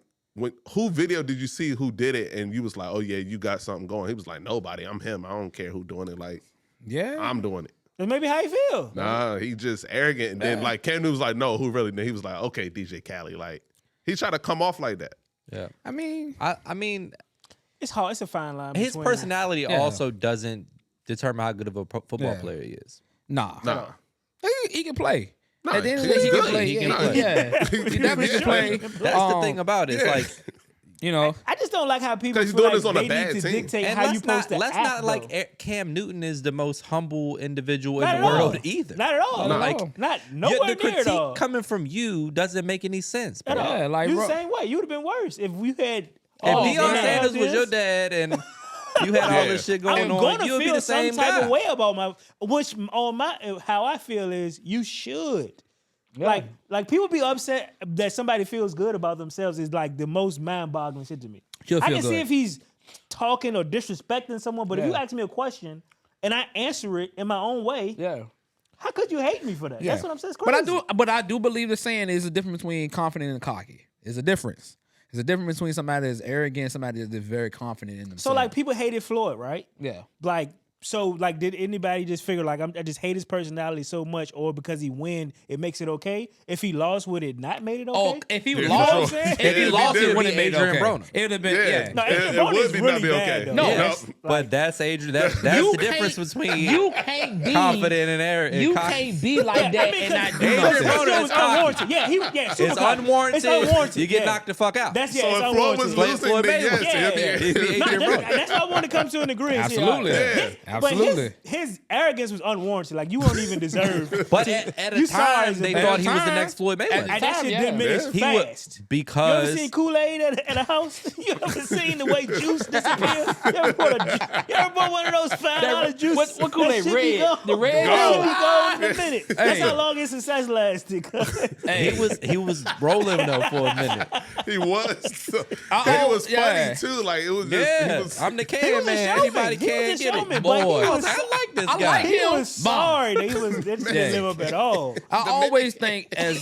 Speaker 4: who video did you see who did it? And you was like, oh yeah, you got something going. He was like, nobody, I'm him. I don't care who doing it. Like,
Speaker 2: yeah,
Speaker 4: I'm doing it.
Speaker 3: That's maybe how you feel.
Speaker 4: Nah, he just arrogant. And then like Cam Newton was like, no, who really? And he was like, okay, DJ Khaled. Like, he tried to come off like that.
Speaker 1: Yeah.
Speaker 2: I mean,
Speaker 3: it's hard. It's a fine line.
Speaker 1: His personality also doesn't determine how good of a football player he is.
Speaker 2: Nah. He can play.
Speaker 4: Nah,
Speaker 2: at the end of the day, he can play. He definitely can play.
Speaker 1: That's the thing about it. It's like,
Speaker 2: you know,
Speaker 3: I just don't like how people
Speaker 4: he's
Speaker 3: feel
Speaker 4: doing
Speaker 3: like
Speaker 4: this on a
Speaker 3: they
Speaker 4: bad
Speaker 3: need to
Speaker 4: team.
Speaker 3: dictate
Speaker 1: and
Speaker 3: how
Speaker 1: let's
Speaker 3: you supposed to
Speaker 1: let's
Speaker 3: act.
Speaker 1: not like
Speaker 3: though.
Speaker 1: Cam Newton is the most humble individual
Speaker 3: Not
Speaker 1: in
Speaker 3: at
Speaker 1: the world
Speaker 3: all.
Speaker 1: either.
Speaker 3: Not at all.
Speaker 2: Not
Speaker 3: Like
Speaker 2: at all.
Speaker 3: not nowhere
Speaker 1: the
Speaker 3: near
Speaker 1: critique
Speaker 3: at all.
Speaker 1: coming from you doesn't make any sense, bro.
Speaker 3: At all.
Speaker 2: Yeah, like,
Speaker 3: you
Speaker 2: bro-
Speaker 3: the same way. You would have been worse if we had.
Speaker 1: If Deion Sanders was your dad and you had all this shit going
Speaker 3: I'm
Speaker 1: on,
Speaker 3: gonna
Speaker 1: you would be
Speaker 3: feel
Speaker 1: the same
Speaker 3: some type
Speaker 1: guy.
Speaker 3: of way about how I feel is you should. Yeah. Like people be upset that somebody feels good about themselves is like the most mind-boggling shit to me. I can see if he's talking or disrespecting someone, but if you ask me a question and I answer it in my own way, how could you hate me for that? That's what I'm saying. It's crazy.
Speaker 2: But I do believe the saying is a difference between confident and cocky. There's a difference. There's a difference between somebody that's arrogant and somebody that's very confident in themselves.
Speaker 3: So like people hated Floyd, right?
Speaker 2: Yeah.
Speaker 3: Like, did anybody just figure like I just hate his personality so much, or because he win, it makes it okay? If he lost, would it not made it okay?
Speaker 2: Oh, if he
Speaker 3: You know what I'm
Speaker 2: lost,
Speaker 3: saying?
Speaker 2: if he lost, it wouldn't have made it okay.
Speaker 1: Broner.
Speaker 2: It would have been
Speaker 3: No,
Speaker 4: it
Speaker 3: Broner's
Speaker 4: would be
Speaker 3: really
Speaker 4: not be
Speaker 3: bad,
Speaker 4: okay.
Speaker 3: though.
Speaker 2: No,
Speaker 3: Yes.
Speaker 1: But that's Adrian. That's the difference between
Speaker 2: you can't be
Speaker 1: confident and arrogant.
Speaker 2: You can't be like that and not do
Speaker 1: Adrian
Speaker 2: nothing.
Speaker 1: Broner is
Speaker 3: unwarranted. Super
Speaker 1: it's
Speaker 3: cocky.
Speaker 1: unwarranted.
Speaker 3: It's unwarranted.
Speaker 1: You get
Speaker 3: Yeah.
Speaker 1: knocked the fuck out.
Speaker 3: That's
Speaker 4: So if Floyd
Speaker 3: unwarranted.
Speaker 4: was
Speaker 1: Like
Speaker 4: losing,
Speaker 1: Floyd
Speaker 4: then
Speaker 1: Mayweather.
Speaker 4: yes,
Speaker 1: He'd be
Speaker 3: No,
Speaker 1: Adrian Broner.
Speaker 3: that's what I want to come to an agreement.
Speaker 2: Absolutely. Absolutely.
Speaker 3: But his arrogance was unwarranted. Like you won't even deserve.
Speaker 1: But at a
Speaker 3: You sorry
Speaker 1: time,
Speaker 3: as a
Speaker 1: they
Speaker 3: man.
Speaker 1: thought he was the
Speaker 2: time.
Speaker 1: next Floyd Mayweather.
Speaker 3: And that shit diminished
Speaker 1: He would
Speaker 3: fast. You
Speaker 1: because
Speaker 3: ever seen Kool-Aid at a house? You ever seen the way juice disappears? You ever bought one of those $5 juice?
Speaker 2: What Kool-Aid?
Speaker 3: That shit be
Speaker 2: Red?
Speaker 3: gone.
Speaker 2: The red?
Speaker 3: That shit be gone in a minute. That's
Speaker 2: Hey.
Speaker 3: how long his success lasted.
Speaker 1: he was rolling though for a minute.
Speaker 4: He was. It was funny too. Like it was just.
Speaker 1: Yeah,
Speaker 4: He was,
Speaker 1: I'm the
Speaker 3: He
Speaker 1: can
Speaker 3: was a
Speaker 1: man.
Speaker 3: showman.
Speaker 1: Anybody
Speaker 3: He was
Speaker 1: can
Speaker 3: a
Speaker 1: get
Speaker 3: showman,
Speaker 1: it.
Speaker 3: but he
Speaker 1: Boy,
Speaker 3: was-
Speaker 1: I like this
Speaker 2: I
Speaker 1: guy.
Speaker 2: like
Speaker 3: He
Speaker 2: him.
Speaker 3: was sorry that that didn't live up at all.
Speaker 2: I always think as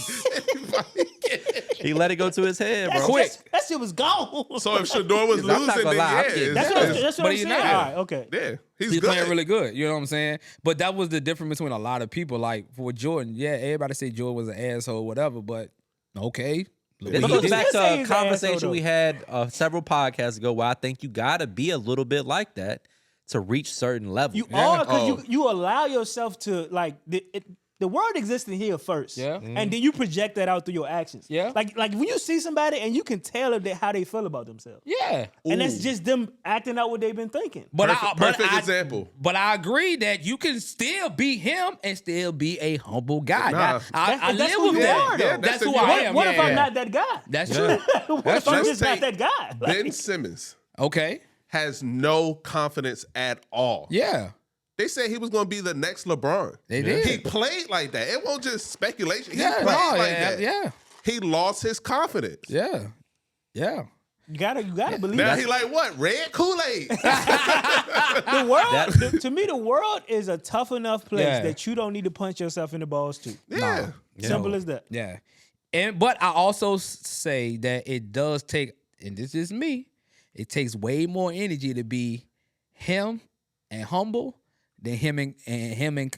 Speaker 1: He let it go to his head, bro.
Speaker 3: That shit was gone.
Speaker 4: so if Shedeur was
Speaker 1: I'm not
Speaker 4: losing,
Speaker 1: gonna
Speaker 4: then
Speaker 1: lie, I'm
Speaker 4: yeah,
Speaker 1: getting-
Speaker 3: That's what
Speaker 2: But
Speaker 3: I'm
Speaker 2: he's
Speaker 3: saying.
Speaker 2: not.
Speaker 3: All right, okay.
Speaker 4: yeah, he's
Speaker 2: he's
Speaker 4: good.
Speaker 2: playing really good. You know what I'm saying? But that was the difference between a lot of people. Like for Jordan, yeah, everybody say Jordan was an asshole, whatever. But okay,
Speaker 1: This
Speaker 3: But
Speaker 1: goes
Speaker 3: he
Speaker 1: back
Speaker 3: still
Speaker 1: to
Speaker 3: say
Speaker 1: a
Speaker 3: he's an
Speaker 1: conversation
Speaker 3: asshole,
Speaker 1: we had several podcasts ago where I think you gotta be a little bit like that to reach certain levels.
Speaker 3: You are because you allow yourself to like the world exists in here first, and then you project that out through your actions.
Speaker 2: Yeah.
Speaker 3: like when you see somebody and you can tell how they feel about themselves.
Speaker 2: yeah.
Speaker 3: And that's just them acting out what they've been thinking.
Speaker 2: But
Speaker 4: Perfect example.
Speaker 2: But I agree that you can still be him and still be a humble guy.
Speaker 4: Nah.
Speaker 2: I
Speaker 3: That's
Speaker 2: live
Speaker 3: who
Speaker 2: with
Speaker 3: you
Speaker 2: that.
Speaker 3: are, though.
Speaker 4: Yeah,
Speaker 2: that's
Speaker 4: that's
Speaker 2: who
Speaker 4: who
Speaker 2: I
Speaker 4: you
Speaker 2: am.
Speaker 3: What if
Speaker 2: yeah.
Speaker 3: I'm not that guy?
Speaker 2: That's true.
Speaker 3: What if I'm
Speaker 4: Let's
Speaker 3: just not
Speaker 4: take
Speaker 3: that guy? Like,
Speaker 4: Ben Simmons
Speaker 2: Okay.
Speaker 4: has no confidence at all.
Speaker 2: Yeah.
Speaker 4: They said he was going to be the next LeBron.
Speaker 2: They did.
Speaker 4: He played like that. It wasn't just speculation. He
Speaker 2: Yeah.
Speaker 4: played
Speaker 2: No,
Speaker 4: like
Speaker 2: yeah.
Speaker 4: that.
Speaker 2: Yeah.
Speaker 4: He lost his confidence.
Speaker 2: Yeah. Yeah.
Speaker 3: You gotta believe
Speaker 4: Now
Speaker 3: it.
Speaker 4: he like what? Red Kool-Aid.
Speaker 3: The world, to me, the world is a tough enough place that you don't need to punch yourself in the balls to.
Speaker 4: Yeah.
Speaker 3: Simple as that.
Speaker 2: Yeah. But I also say that it does take, and this is me, it takes way more energy to be him and humble than him and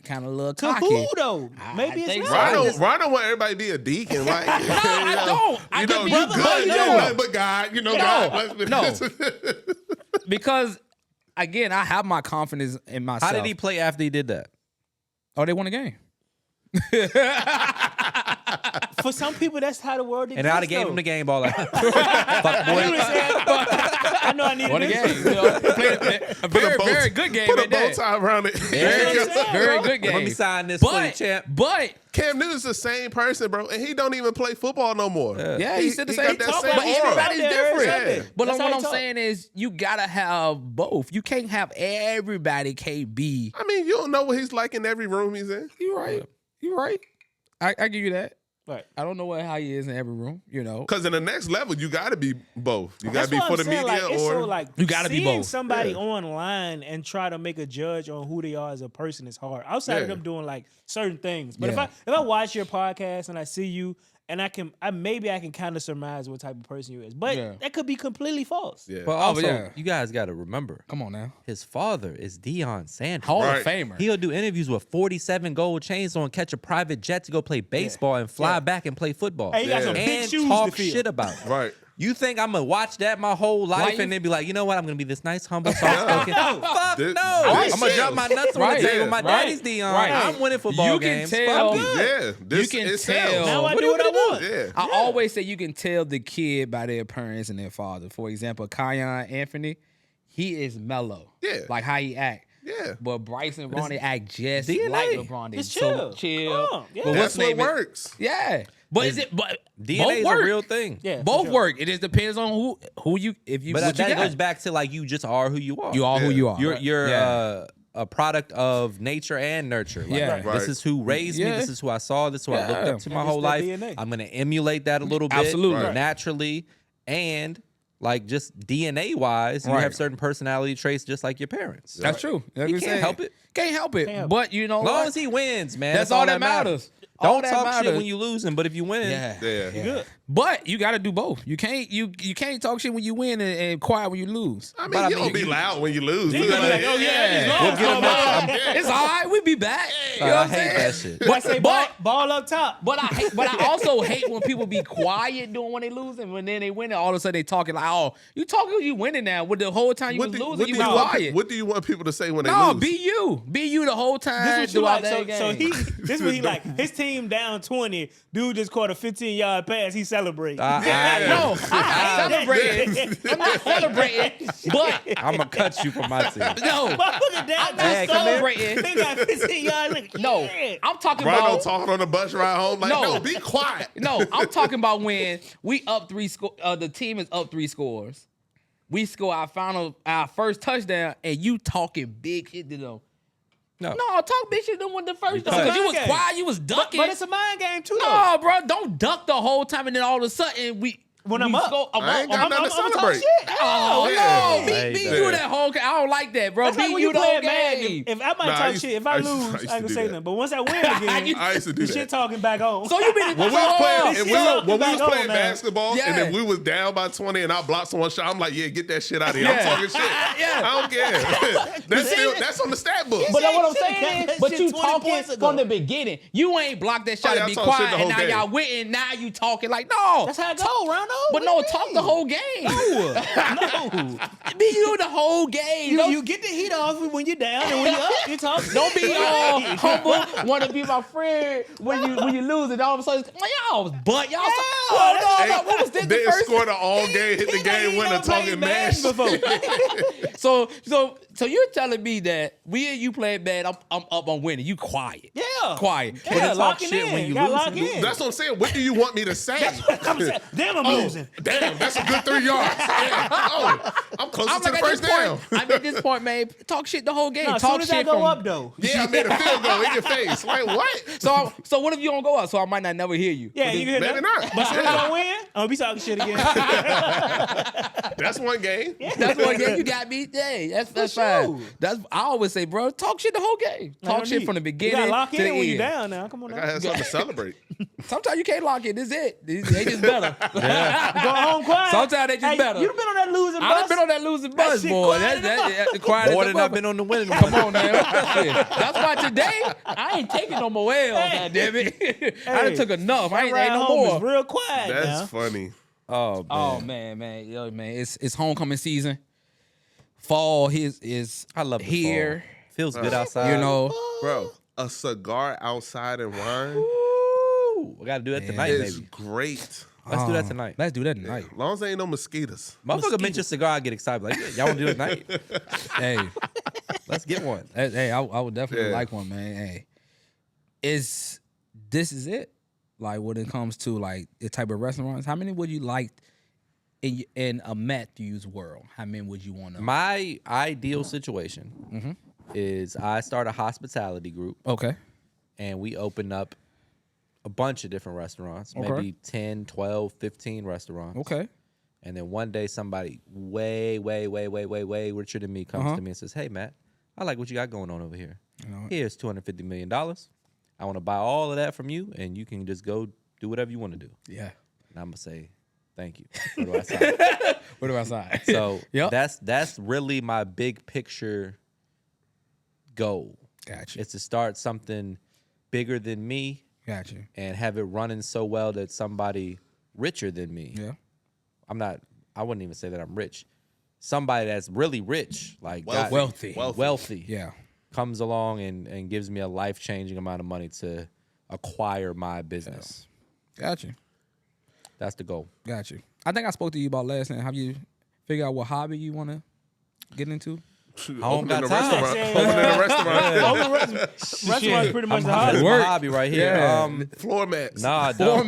Speaker 2: kind of a little
Speaker 3: To
Speaker 2: cocky.
Speaker 3: who though? Maybe it's not.
Speaker 4: Rondo want everybody to be a deacon. Like,
Speaker 2: No, I don't. I
Speaker 4: You know,
Speaker 2: could be
Speaker 4: you good. You
Speaker 2: no.
Speaker 4: know nothing but God. You know God.
Speaker 2: No. Because again, I have my confidence in myself.
Speaker 1: How did he play after he did that?
Speaker 2: Oh, they won the game.
Speaker 3: For some people, that's how the world exists.
Speaker 1: And I'd have gave him the game ball. Like, fuck boy.
Speaker 3: I know I needed
Speaker 2: Won the
Speaker 3: this.
Speaker 2: game. You know, played a very good game.
Speaker 4: Put a
Speaker 2: at
Speaker 4: bow
Speaker 2: that.
Speaker 4: tie around it.
Speaker 2: Very good game.
Speaker 1: Let me sign this for you, champ.
Speaker 2: But
Speaker 4: Cam Newton's the same person, bro, and he don't even play football no more.
Speaker 2: yeah, he said the same
Speaker 4: got that
Speaker 2: talk,
Speaker 4: same
Speaker 2: but
Speaker 4: aura.
Speaker 2: everybody's different.
Speaker 4: Yeah.
Speaker 2: But
Speaker 3: That's how
Speaker 2: what
Speaker 3: he
Speaker 2: I'm
Speaker 3: talk.
Speaker 2: saying is, you gotta have both. You can't have everybody. Can't be.
Speaker 4: I mean, you don't know what he's like in every room he's in.
Speaker 2: You right. You right. I give you that.
Speaker 3: Right.
Speaker 2: I don't know how he is in every room. You know.
Speaker 4: Because in the next level, you got to be both. You got
Speaker 3: That's
Speaker 4: to be
Speaker 3: what
Speaker 4: for
Speaker 3: I'm
Speaker 4: the
Speaker 3: saying,
Speaker 4: media
Speaker 3: like, it's
Speaker 4: or
Speaker 3: so, like,
Speaker 2: You gotta be
Speaker 3: seeing
Speaker 2: both.
Speaker 3: somebody
Speaker 4: Yeah.
Speaker 3: online and try to make a judge on who they are as a person is hard. Outside of
Speaker 4: Yeah.
Speaker 3: them doing like certain things, but
Speaker 2: Yeah.
Speaker 3: if I watch your podcast and I see you and I can kind of surmise what type of person you is, but
Speaker 2: Yeah.
Speaker 3: that could be completely false.
Speaker 4: Yeah.
Speaker 1: But also,
Speaker 2: yeah.
Speaker 1: you guys got to remember,
Speaker 2: Come on now.
Speaker 1: his father is Deion Sanders.
Speaker 2: Hall
Speaker 4: Right.
Speaker 2: of Famer.
Speaker 1: He'll do interviews with 47 gold chains on, catch a private jet to go play baseball and fly back and play football.
Speaker 3: Hey, he got some
Speaker 1: and
Speaker 3: big shoes to
Speaker 1: talk
Speaker 3: fill.
Speaker 1: shit about it.
Speaker 4: Right.
Speaker 1: You think I'm gonna watch that my whole life
Speaker 2: Why
Speaker 1: and then be like, you know what? I'm gonna be this nice, humble, soft spoken. Fuck
Speaker 4: This-
Speaker 1: no!
Speaker 4: this
Speaker 1: I'm gonna
Speaker 4: shit.
Speaker 1: drop my nuts on
Speaker 2: Right.
Speaker 1: the table. My
Speaker 2: Right.
Speaker 1: daddy's Deion.
Speaker 2: Right.
Speaker 1: I'm winning football
Speaker 2: You can
Speaker 1: games.
Speaker 2: tell-
Speaker 1: Fuck you.
Speaker 4: Yeah. This
Speaker 2: can
Speaker 4: it
Speaker 2: tell.
Speaker 4: sells.
Speaker 3: Now I
Speaker 1: What
Speaker 3: do
Speaker 1: are
Speaker 3: what I
Speaker 1: you gonna
Speaker 3: want.
Speaker 4: Yeah.
Speaker 2: I always say you can tell the kid by their parents and their father. For example, Kion Anthony, he is mellow.
Speaker 4: Yeah.
Speaker 2: Like how he act.
Speaker 4: Yeah.
Speaker 2: But Bryce and Ronnie act just
Speaker 1: DNA.
Speaker 2: like LeBron did.
Speaker 3: Just
Speaker 2: So
Speaker 3: chill.
Speaker 2: chill.
Speaker 3: Calm. Yeah.
Speaker 2: But
Speaker 4: That's
Speaker 2: what's
Speaker 4: what
Speaker 2: name it?
Speaker 4: works.
Speaker 2: Yeah. But is it but
Speaker 1: DNA
Speaker 2: both
Speaker 1: is
Speaker 2: work.
Speaker 1: a real thing.
Speaker 3: Yeah, for
Speaker 2: Both
Speaker 3: sure.
Speaker 2: work. It just depends on who you if you
Speaker 1: But
Speaker 2: what
Speaker 1: that
Speaker 2: you got.
Speaker 1: goes back to like you just are who you are.
Speaker 2: You are who you are.
Speaker 1: You're
Speaker 2: Yeah.
Speaker 1: a product of nature and nurture. Like,
Speaker 2: Yeah.
Speaker 1: This
Speaker 4: Right.
Speaker 1: is who raised me.
Speaker 2: Yeah.
Speaker 1: This is who I saw. This is who I looked
Speaker 2: Yeah.
Speaker 1: up to my
Speaker 3: And
Speaker 1: whole
Speaker 3: it's the
Speaker 1: life.
Speaker 3: DNA.
Speaker 1: I'm gonna emulate that a little bit,
Speaker 2: Absolutely.
Speaker 4: Right.
Speaker 1: naturally, and like just DNA wise, you
Speaker 2: Right.
Speaker 1: have certain personality traits just like your parents.
Speaker 2: That's true. Like
Speaker 1: He
Speaker 2: we
Speaker 1: can't
Speaker 2: said.
Speaker 1: help it.
Speaker 2: Can't help it.
Speaker 3: Can't help
Speaker 2: But you know
Speaker 1: As long
Speaker 2: what?
Speaker 1: as he wins, man,
Speaker 2: That's all that matters.
Speaker 1: Don't
Speaker 2: All that
Speaker 1: talk shit
Speaker 2: matters.
Speaker 1: when you losing, but if you win,
Speaker 2: Yeah.
Speaker 4: Yeah.
Speaker 3: Good.
Speaker 2: But you got to do both. You can't talk shit when you win and quiet when you lose.
Speaker 4: I mean,
Speaker 1: But I
Speaker 4: you
Speaker 1: mean,
Speaker 4: don't be
Speaker 1: you-
Speaker 4: loud when you lose.
Speaker 3: You gonna be like, oh yeah, he's
Speaker 1: We'll
Speaker 3: lost.
Speaker 1: get him up.
Speaker 2: It's all right. We be back. You know
Speaker 1: I
Speaker 2: what I'm
Speaker 1: hate
Speaker 2: saying?
Speaker 1: that shit.
Speaker 3: But I say
Speaker 2: But-
Speaker 3: ball up top.
Speaker 2: But I also hate when people be quiet doing when they lose, and when then they win, all of a sudden they talking like, "Oh, you talking? You winning now?" With the whole time you was losing, you was quiet.
Speaker 4: What do you want people to say when they
Speaker 2: No,
Speaker 4: lose?
Speaker 2: be you the whole time.
Speaker 3: This is what you
Speaker 2: throughout
Speaker 3: like.
Speaker 2: that
Speaker 3: So
Speaker 2: game.
Speaker 3: this what he like. His team down 20. Dude just caught a 15-yard pass. He celebrating.
Speaker 2: No, I'm not celebrating. I'm not celebrating. But
Speaker 1: I'm gonna cut you from my team.
Speaker 2: no,
Speaker 3: Motherfucker down.
Speaker 2: I'm not
Speaker 1: Hey, come here.
Speaker 2: celebrating.
Speaker 3: He got 15 yards. Like,
Speaker 2: No,
Speaker 3: yeah.
Speaker 2: I'm talking
Speaker 4: Rondo
Speaker 2: about.
Speaker 4: talking on the bus ride home like,
Speaker 2: No.
Speaker 4: no, be quiet.
Speaker 2: No, I'm talking about when we up the team is up 3 scores. We score our first touchdown, and you talking big shit to them.
Speaker 1: No.
Speaker 2: No, talk big shit to them with the first though,
Speaker 3: It's a
Speaker 2: because you was
Speaker 3: mind game.
Speaker 2: quiet, you was ducking.
Speaker 3: But it's a mind game too, though.
Speaker 2: No, bro, don't duck the whole time, and then all of a sudden
Speaker 3: When I'm up.
Speaker 2: score,
Speaker 4: I ain't got
Speaker 3: I'm
Speaker 4: nothing to
Speaker 3: talk
Speaker 4: celebrate.
Speaker 3: shit.
Speaker 2: Oh
Speaker 4: Yeah.
Speaker 2: no, be
Speaker 1: hate
Speaker 2: you
Speaker 4: that.
Speaker 2: that whole. I don't like that, bro.
Speaker 3: That's like
Speaker 2: Be
Speaker 3: when
Speaker 2: you
Speaker 3: you
Speaker 2: the whole
Speaker 3: playing Madden.
Speaker 2: game.
Speaker 3: If I might
Speaker 4: Nah, I
Speaker 3: talk
Speaker 4: used-
Speaker 3: shit, if
Speaker 4: I
Speaker 3: I
Speaker 4: used to-
Speaker 3: lose,
Speaker 4: I
Speaker 3: I
Speaker 4: used
Speaker 3: ain't
Speaker 4: to
Speaker 3: gonna
Speaker 4: do
Speaker 3: say
Speaker 4: that.
Speaker 3: nothing. But once I win again,
Speaker 4: I used to do
Speaker 3: the shit
Speaker 4: that.
Speaker 3: talking back on.
Speaker 2: So you been
Speaker 4: When we was playing,
Speaker 3: This
Speaker 4: if
Speaker 3: shit
Speaker 4: when we
Speaker 3: back
Speaker 4: was
Speaker 3: on
Speaker 4: playing
Speaker 3: now.
Speaker 4: basketball,
Speaker 2: Yeah.
Speaker 4: and then we was down by 20, and I blocked someone's shot, I'm like, yeah, get that shit out of here.
Speaker 2: Yeah.
Speaker 4: I'm talking shit.
Speaker 2: Yeah.
Speaker 4: I don't care. That's on the stat book.
Speaker 2: But what I'm
Speaker 3: Shit,
Speaker 2: saying
Speaker 3: that
Speaker 2: is, but
Speaker 3: shit
Speaker 2: you
Speaker 3: 20
Speaker 2: talking
Speaker 3: points ago.
Speaker 2: from the beginning. You ain't blocked that shot
Speaker 4: Oh,
Speaker 2: to
Speaker 4: y'all
Speaker 2: be
Speaker 4: talk shit
Speaker 2: quiet,
Speaker 4: the
Speaker 2: and
Speaker 4: whole
Speaker 2: now
Speaker 4: game.
Speaker 2: y'all win, and now you talking like no.
Speaker 3: That's how it go, Rondo.
Speaker 2: But no, talk the whole game.
Speaker 3: No.
Speaker 2: Be you the whole game.
Speaker 3: You get the heat off when you're down, and when you're up, you talk.
Speaker 2: Don't be all humble, want to be my friend when you lose it. All of a sudden, like, y'all was butt. Y'all no, what was this the
Speaker 4: They
Speaker 2: first?
Speaker 4: scored an all game, hit the game winner, talking mad shit.
Speaker 3: before.
Speaker 2: So So you're telling me that we and you playing bad, I'm up on winning. You quiet.
Speaker 3: Yeah.
Speaker 2: Quiet.
Speaker 3: Yeah,
Speaker 2: But it's
Speaker 3: locking
Speaker 2: shit
Speaker 3: in.
Speaker 2: when you
Speaker 3: Gotta
Speaker 2: lose.
Speaker 3: lock in.
Speaker 4: That's what I'm saying. What do you want me to say?
Speaker 3: I'm saying, damn, I'm losing.
Speaker 4: Damn, that's a good 3 yards. Damn. Oh, I'm closer
Speaker 2: I'm
Speaker 4: to
Speaker 2: like,
Speaker 4: the
Speaker 2: at
Speaker 4: first
Speaker 2: this
Speaker 4: down.
Speaker 2: point, I'm at this point, man. Talk shit the whole game.
Speaker 3: No, as
Speaker 2: Talk
Speaker 3: soon as I
Speaker 2: shit
Speaker 3: go
Speaker 2: from,
Speaker 3: up, though.
Speaker 4: Yeah, I made a field goal in your face. Like, what?
Speaker 2: So what if you don't go up? So I might not never hear you.
Speaker 3: Yeah, you can hear
Speaker 4: Maybe
Speaker 3: that.
Speaker 4: not.
Speaker 3: But as soon as I win, I'll be talking shit again.
Speaker 4: That's one game.
Speaker 2: That's what game you got me. Hey, that's fine.
Speaker 3: sure.
Speaker 2: I always say, bro, talk shit the whole game. Talk shit from the
Speaker 3: You
Speaker 2: beginning
Speaker 3: gotta lock
Speaker 2: to the
Speaker 3: in when
Speaker 2: end.
Speaker 3: you down now. Come on
Speaker 4: I
Speaker 3: now.
Speaker 4: had something to celebrate.
Speaker 2: Sometimes you can't lock it. This is it. They just better.
Speaker 3: Go home quiet.
Speaker 2: Sometimes they just better.
Speaker 3: You been on that losing bus.
Speaker 2: I've been on that losing bus,
Speaker 3: shit
Speaker 2: boy.
Speaker 3: quiet
Speaker 2: That's quiet.
Speaker 1: More
Speaker 2: as a
Speaker 1: than I've
Speaker 2: mother-
Speaker 1: been on the winning
Speaker 2: Come
Speaker 1: one.
Speaker 2: on, man. That's why today I ain't taking no more L's.
Speaker 3: Hey.
Speaker 2: Damn it! I done took enough. I ain't
Speaker 3: Ride
Speaker 2: no
Speaker 3: home
Speaker 2: more.
Speaker 3: is real quiet
Speaker 4: That's
Speaker 3: now.
Speaker 4: funny.
Speaker 1: Oh, man.
Speaker 2: Oh man, yo, man, it's homecoming season. Fall is
Speaker 1: I love the
Speaker 2: here.
Speaker 1: fall. Feels good outside.
Speaker 2: You know,
Speaker 4: Bro, a cigar outside and wine
Speaker 1: Ooh, we gotta do that tonight,
Speaker 4: is
Speaker 1: maybe.
Speaker 4: great.
Speaker 1: Let's do that tonight.
Speaker 2: let's do that tonight.
Speaker 4: As long as there ain't no mosquitoes.
Speaker 1: Motherfucker mention cigar, I get excited. Like, yeah, y'all want to do it tonight?
Speaker 2: Hey,
Speaker 1: Let's get one.
Speaker 2: hey, I would definitely
Speaker 4: Yeah.
Speaker 2: like one, man. Hey, this is it? Like when it comes to like the type of restaurants, how many would you like in a Matthews world? How many would you want to?
Speaker 1: My ideal situation is I start a hospitality group
Speaker 2: Okay.
Speaker 1: and we open up a bunch of different restaurants,
Speaker 2: Okay.
Speaker 1: maybe 10, 12, 15 restaurants.
Speaker 2: Okay.
Speaker 1: And then one day somebody way richer than me comes to me and says, hey, Matt, I like what you got going on over here. Here's $250 million. I want to buy all of that from you, and you can just go do whatever you want to do.
Speaker 2: Yeah.
Speaker 1: And I'm going to say, thank you. What do I say?
Speaker 2: What do I say?
Speaker 1: So
Speaker 2: Yep.
Speaker 1: that's really my big picture goal.
Speaker 2: Gotcha.
Speaker 1: It's to start something bigger than me
Speaker 2: Gotcha.
Speaker 1: and have it running so well that somebody richer than me.
Speaker 2: Yeah.
Speaker 1: I wouldn't even say that I'm rich. Somebody that's really rich, like
Speaker 2: Wealthy.
Speaker 1: wealthy,
Speaker 2: Yeah.
Speaker 1: comes along and gives me a life-changing amount of money to acquire my business.
Speaker 2: Gotcha.
Speaker 1: That's the goal.
Speaker 2: Gotcha. I think I spoke to you about last night. Have you figured out what hobby you want to get into?
Speaker 1: Home got
Speaker 4: Opening a
Speaker 1: time.
Speaker 4: restaurant. Opening a restaurant.
Speaker 3: Restaurant's pretty much the
Speaker 1: That's
Speaker 3: hardest.
Speaker 1: my hobby right here.
Speaker 2: Yeah.
Speaker 4: Floor mats.
Speaker 1: Nah, don't.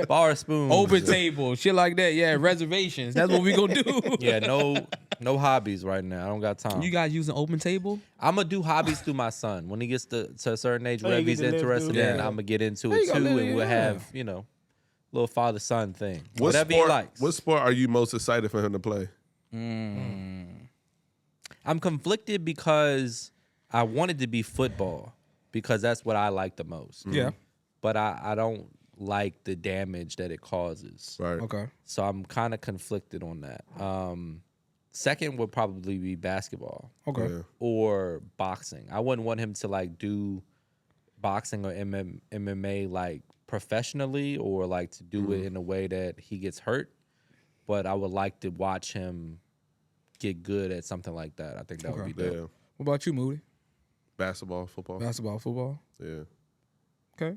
Speaker 1: Bar spoons.
Speaker 2: Open table, shit like that. Yeah, reservations. That's what we gonna do.
Speaker 1: Yeah, no hobbies right now. I don't got time.
Speaker 2: You guys using open table?
Speaker 1: I'm gonna do hobbies through my son. When he gets to a certain age,
Speaker 3: Oh,
Speaker 1: whatever
Speaker 3: you
Speaker 1: he's
Speaker 3: get to live
Speaker 1: interested
Speaker 3: through it.
Speaker 1: in,
Speaker 2: Yeah.
Speaker 1: I'm gonna get into
Speaker 2: There
Speaker 1: it
Speaker 2: you
Speaker 1: too,
Speaker 2: go,
Speaker 1: and we'll
Speaker 2: yeah.
Speaker 1: have little father-son thing.
Speaker 4: What
Speaker 1: Whatever
Speaker 4: sport,
Speaker 1: he likes.
Speaker 4: What sport are you most excited for him to play?
Speaker 1: I'm conflicted because I wanted to be football because that's what I like the most.
Speaker 2: Yeah.
Speaker 1: But I don't like the damage that it causes.
Speaker 4: Right.
Speaker 2: Okay.
Speaker 1: So I'm kind of conflicted on that. Second would probably be basketball
Speaker 2: Okay.
Speaker 4: Yeah.
Speaker 1: or boxing. I wouldn't want him to like do boxing or MMA like professionally or like to do it in a way that he gets hurt. But I would like to watch him get good at something like that. I think that would be dope.
Speaker 4: Yeah.
Speaker 2: What about you, Moody?
Speaker 4: Basketball, football.
Speaker 2: Basketball, football.
Speaker 4: Yeah.
Speaker 2: Okay.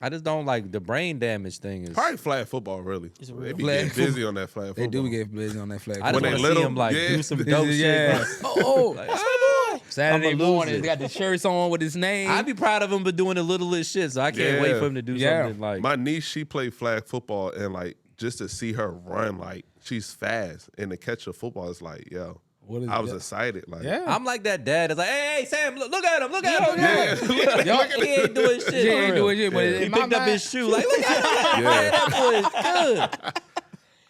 Speaker 1: I just don't like the brain damage thing. Is
Speaker 4: Probably flag football, really.
Speaker 3: a
Speaker 4: They
Speaker 3: real
Speaker 4: be
Speaker 2: flag
Speaker 4: getting busy on that flag football.
Speaker 2: They do get busy on that flag.
Speaker 1: I just
Speaker 4: When
Speaker 1: want
Speaker 4: they
Speaker 1: to see
Speaker 4: little,
Speaker 1: him like
Speaker 4: yeah.
Speaker 1: do some dope shit.
Speaker 2: Yeah.
Speaker 1: Like,
Speaker 2: Oh, Saturday
Speaker 1: I'ma lose
Speaker 2: morning,
Speaker 1: it.
Speaker 2: he got the shirts on with his name.
Speaker 1: I'd be proud of him for doing the littlest shit, so I can't
Speaker 4: Yeah.
Speaker 1: wait for him to do
Speaker 2: Yeah.
Speaker 1: something like.
Speaker 4: My niece, she played flag football, and like just to see her run, like she's fast, and to catch a football is like, yo,
Speaker 2: What is
Speaker 4: I was
Speaker 2: that?
Speaker 4: excited. Like,
Speaker 2: Yeah.
Speaker 1: I'm like that dad. It's like, hey, Sam, look at him, look at him.
Speaker 4: yeah.
Speaker 1: He ain't doing shit.
Speaker 2: He
Speaker 1: for
Speaker 2: ain't
Speaker 1: real.
Speaker 2: doing shit, but
Speaker 1: He
Speaker 2: in my
Speaker 1: picked up
Speaker 2: mind-
Speaker 1: his shoe. Like, look at him.
Speaker 4: Yeah.
Speaker 1: That boy is good.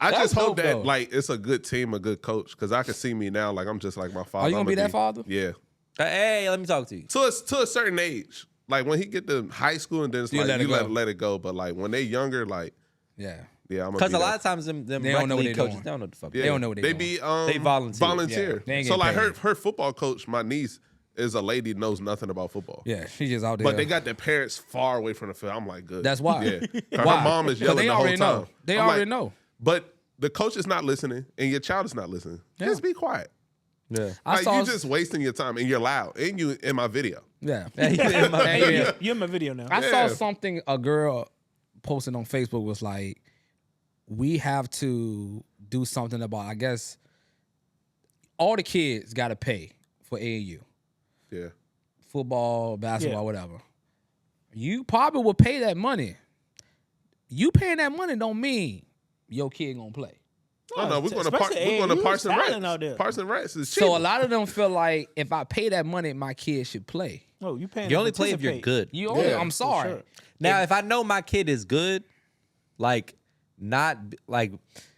Speaker 4: I
Speaker 2: That's
Speaker 4: just hope
Speaker 2: dope,
Speaker 4: that
Speaker 2: though.
Speaker 4: like it's a good team, a good coach, because I can see me now. Like I'm just like my father.
Speaker 2: Are you gonna
Speaker 4: I'ma
Speaker 2: be that father?
Speaker 4: Yeah.
Speaker 1: Hey, let me talk to you.
Speaker 4: To a certain age, like when he get to high school, and then it's
Speaker 2: You
Speaker 4: like
Speaker 2: let it
Speaker 4: you
Speaker 2: go.
Speaker 4: let it go. But like when they younger, like
Speaker 2: Yeah.
Speaker 4: yeah, I'm
Speaker 1: Because a lot of times them
Speaker 2: They
Speaker 1: rec
Speaker 2: don't know what
Speaker 1: league
Speaker 2: they
Speaker 1: coaches
Speaker 2: doing.
Speaker 1: they don't know what the fuck.
Speaker 4: yeah,
Speaker 2: They don't know what they
Speaker 4: be
Speaker 1: They volunteer.
Speaker 4: Volunteer.
Speaker 2: Yeah, they ain't
Speaker 4: So
Speaker 2: getting
Speaker 4: like
Speaker 2: paid.
Speaker 4: her football coach, my niece, is a lady knows nothing about football.
Speaker 2: Yeah. She's just out there.
Speaker 4: But they got their parents far away from the field. I'm like, good.
Speaker 2: That's why.
Speaker 4: Yeah. 'Cause
Speaker 2: Why?
Speaker 4: her mom is
Speaker 2: 'Cause
Speaker 4: yelling
Speaker 2: they
Speaker 4: the whole
Speaker 2: already
Speaker 4: time.
Speaker 2: know. They
Speaker 4: I'm
Speaker 2: already
Speaker 4: like,
Speaker 2: know.
Speaker 4: But the coach is not listening, and your child is not listening.
Speaker 2: Yeah.
Speaker 4: Just be quiet.
Speaker 1: Yeah.
Speaker 2: I
Speaker 4: Like,
Speaker 2: saw.
Speaker 4: you just wasting your time, and you're loud, and you in my video.
Speaker 2: Yeah.
Speaker 3: Hey, you're in my video now.
Speaker 2: I saw
Speaker 4: Yeah.
Speaker 2: something a girl posted on Facebook was like, we have to do something about, I guess, all the kids got to pay for AAU.
Speaker 4: Yeah.
Speaker 2: Football, basketball, whatever. You probably will pay that money. You paying that money don't mean your kid gonna play.
Speaker 4: No, we're going to Parks and Recs. Parks and Recs is cheap.
Speaker 2: So a lot of them feel like if I pay that money, my kid should play.
Speaker 3: Oh, you paying?
Speaker 1: You only play if you're good.
Speaker 2: I'm sorry.
Speaker 3: Sure.
Speaker 1: Now, if I know my kid is good, like not like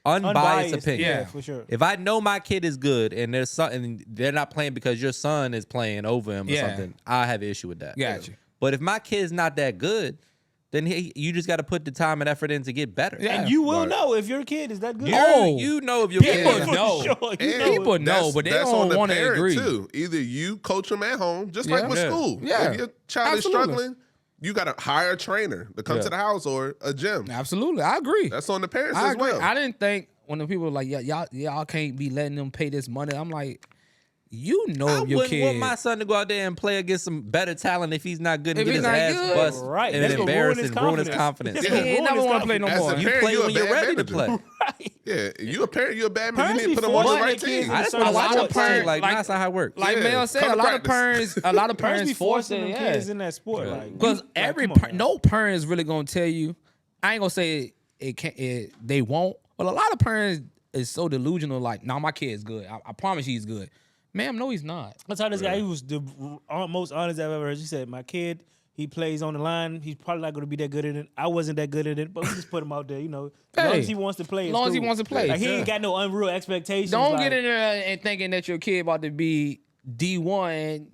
Speaker 1: unbiased opinion.
Speaker 3: Yeah, for sure.
Speaker 1: If I know my kid is good and there's something they're not playing because your son is playing over him or something, I have an issue with that.
Speaker 2: Gotcha.
Speaker 1: But if my kid's not that good, then you just got to put the time and effort in to get better.
Speaker 2: Yeah.
Speaker 3: And you will know if your kid is that good.
Speaker 1: You know if your kid
Speaker 2: People
Speaker 1: is
Speaker 2: know.
Speaker 3: Sure,
Speaker 2: People know, but they don't want to agree.
Speaker 4: Too. Either you coach them at home, just like with school.
Speaker 2: Yeah.
Speaker 4: If your child is struggling, you got to hire a trainer to come to the house or a gym.
Speaker 2: Absolutely, I agree.
Speaker 4: That's on the parents
Speaker 2: I
Speaker 4: as
Speaker 2: agree.
Speaker 4: well.
Speaker 2: I didn't think when the people were like, y'all can't be letting them pay this money. I'm like, you know,
Speaker 1: I
Speaker 2: your
Speaker 1: wouldn't
Speaker 2: kid.
Speaker 1: want my son to go out there and play against some better talent if he's not good and
Speaker 2: If
Speaker 1: get
Speaker 2: he's
Speaker 1: his
Speaker 2: not
Speaker 1: ass
Speaker 2: good.
Speaker 1: bust
Speaker 3: Right.
Speaker 1: and
Speaker 3: That's gonna
Speaker 1: embarrass
Speaker 3: ruin
Speaker 1: and
Speaker 3: his
Speaker 1: ruin his
Speaker 3: confidence.
Speaker 1: confidence.
Speaker 2: He ain't never want to play no
Speaker 4: As
Speaker 2: more.
Speaker 4: a
Speaker 1: You
Speaker 4: parent,
Speaker 1: play
Speaker 4: you a
Speaker 1: when you're
Speaker 4: bad
Speaker 1: ready to
Speaker 4: manager.
Speaker 1: play.
Speaker 4: Yeah, you a parent, you a bad man.
Speaker 3: Parents
Speaker 4: You need to put
Speaker 3: be
Speaker 4: them on the
Speaker 3: forcing
Speaker 4: right
Speaker 3: their kids
Speaker 4: team.
Speaker 3: to
Speaker 1: That's
Speaker 3: certain
Speaker 1: what a lot
Speaker 3: sports.
Speaker 1: of parents
Speaker 2: Like-
Speaker 1: that's not how it works.
Speaker 2: Like
Speaker 4: Yeah,
Speaker 2: Mel said,
Speaker 4: come
Speaker 2: a
Speaker 4: to
Speaker 2: lot of
Speaker 4: practice.
Speaker 3: Parents
Speaker 2: parents
Speaker 3: be
Speaker 2: forcing
Speaker 3: forcing them kids in that sport. Like,
Speaker 2: because
Speaker 3: like,
Speaker 2: no parent is really gonna tell you. I ain't gonna say it can't. They won't, but a lot of parents is so delusional. Like, nah, my kid's good. I promise he's good. Ma'am, no, he's not.
Speaker 3: I told this guy he was the most honest I've ever heard. He said, "My kid, he plays on the line. He's probably not going to be that good at it. I wasn't that good at it, but we just put him out there. You know, as long as he wants to play.
Speaker 2: As long as he wants to play.
Speaker 3: Like, he ain't got no unreal expectations.
Speaker 2: Don't
Speaker 3: like,
Speaker 2: get in there and thinking that your kid about to be D1.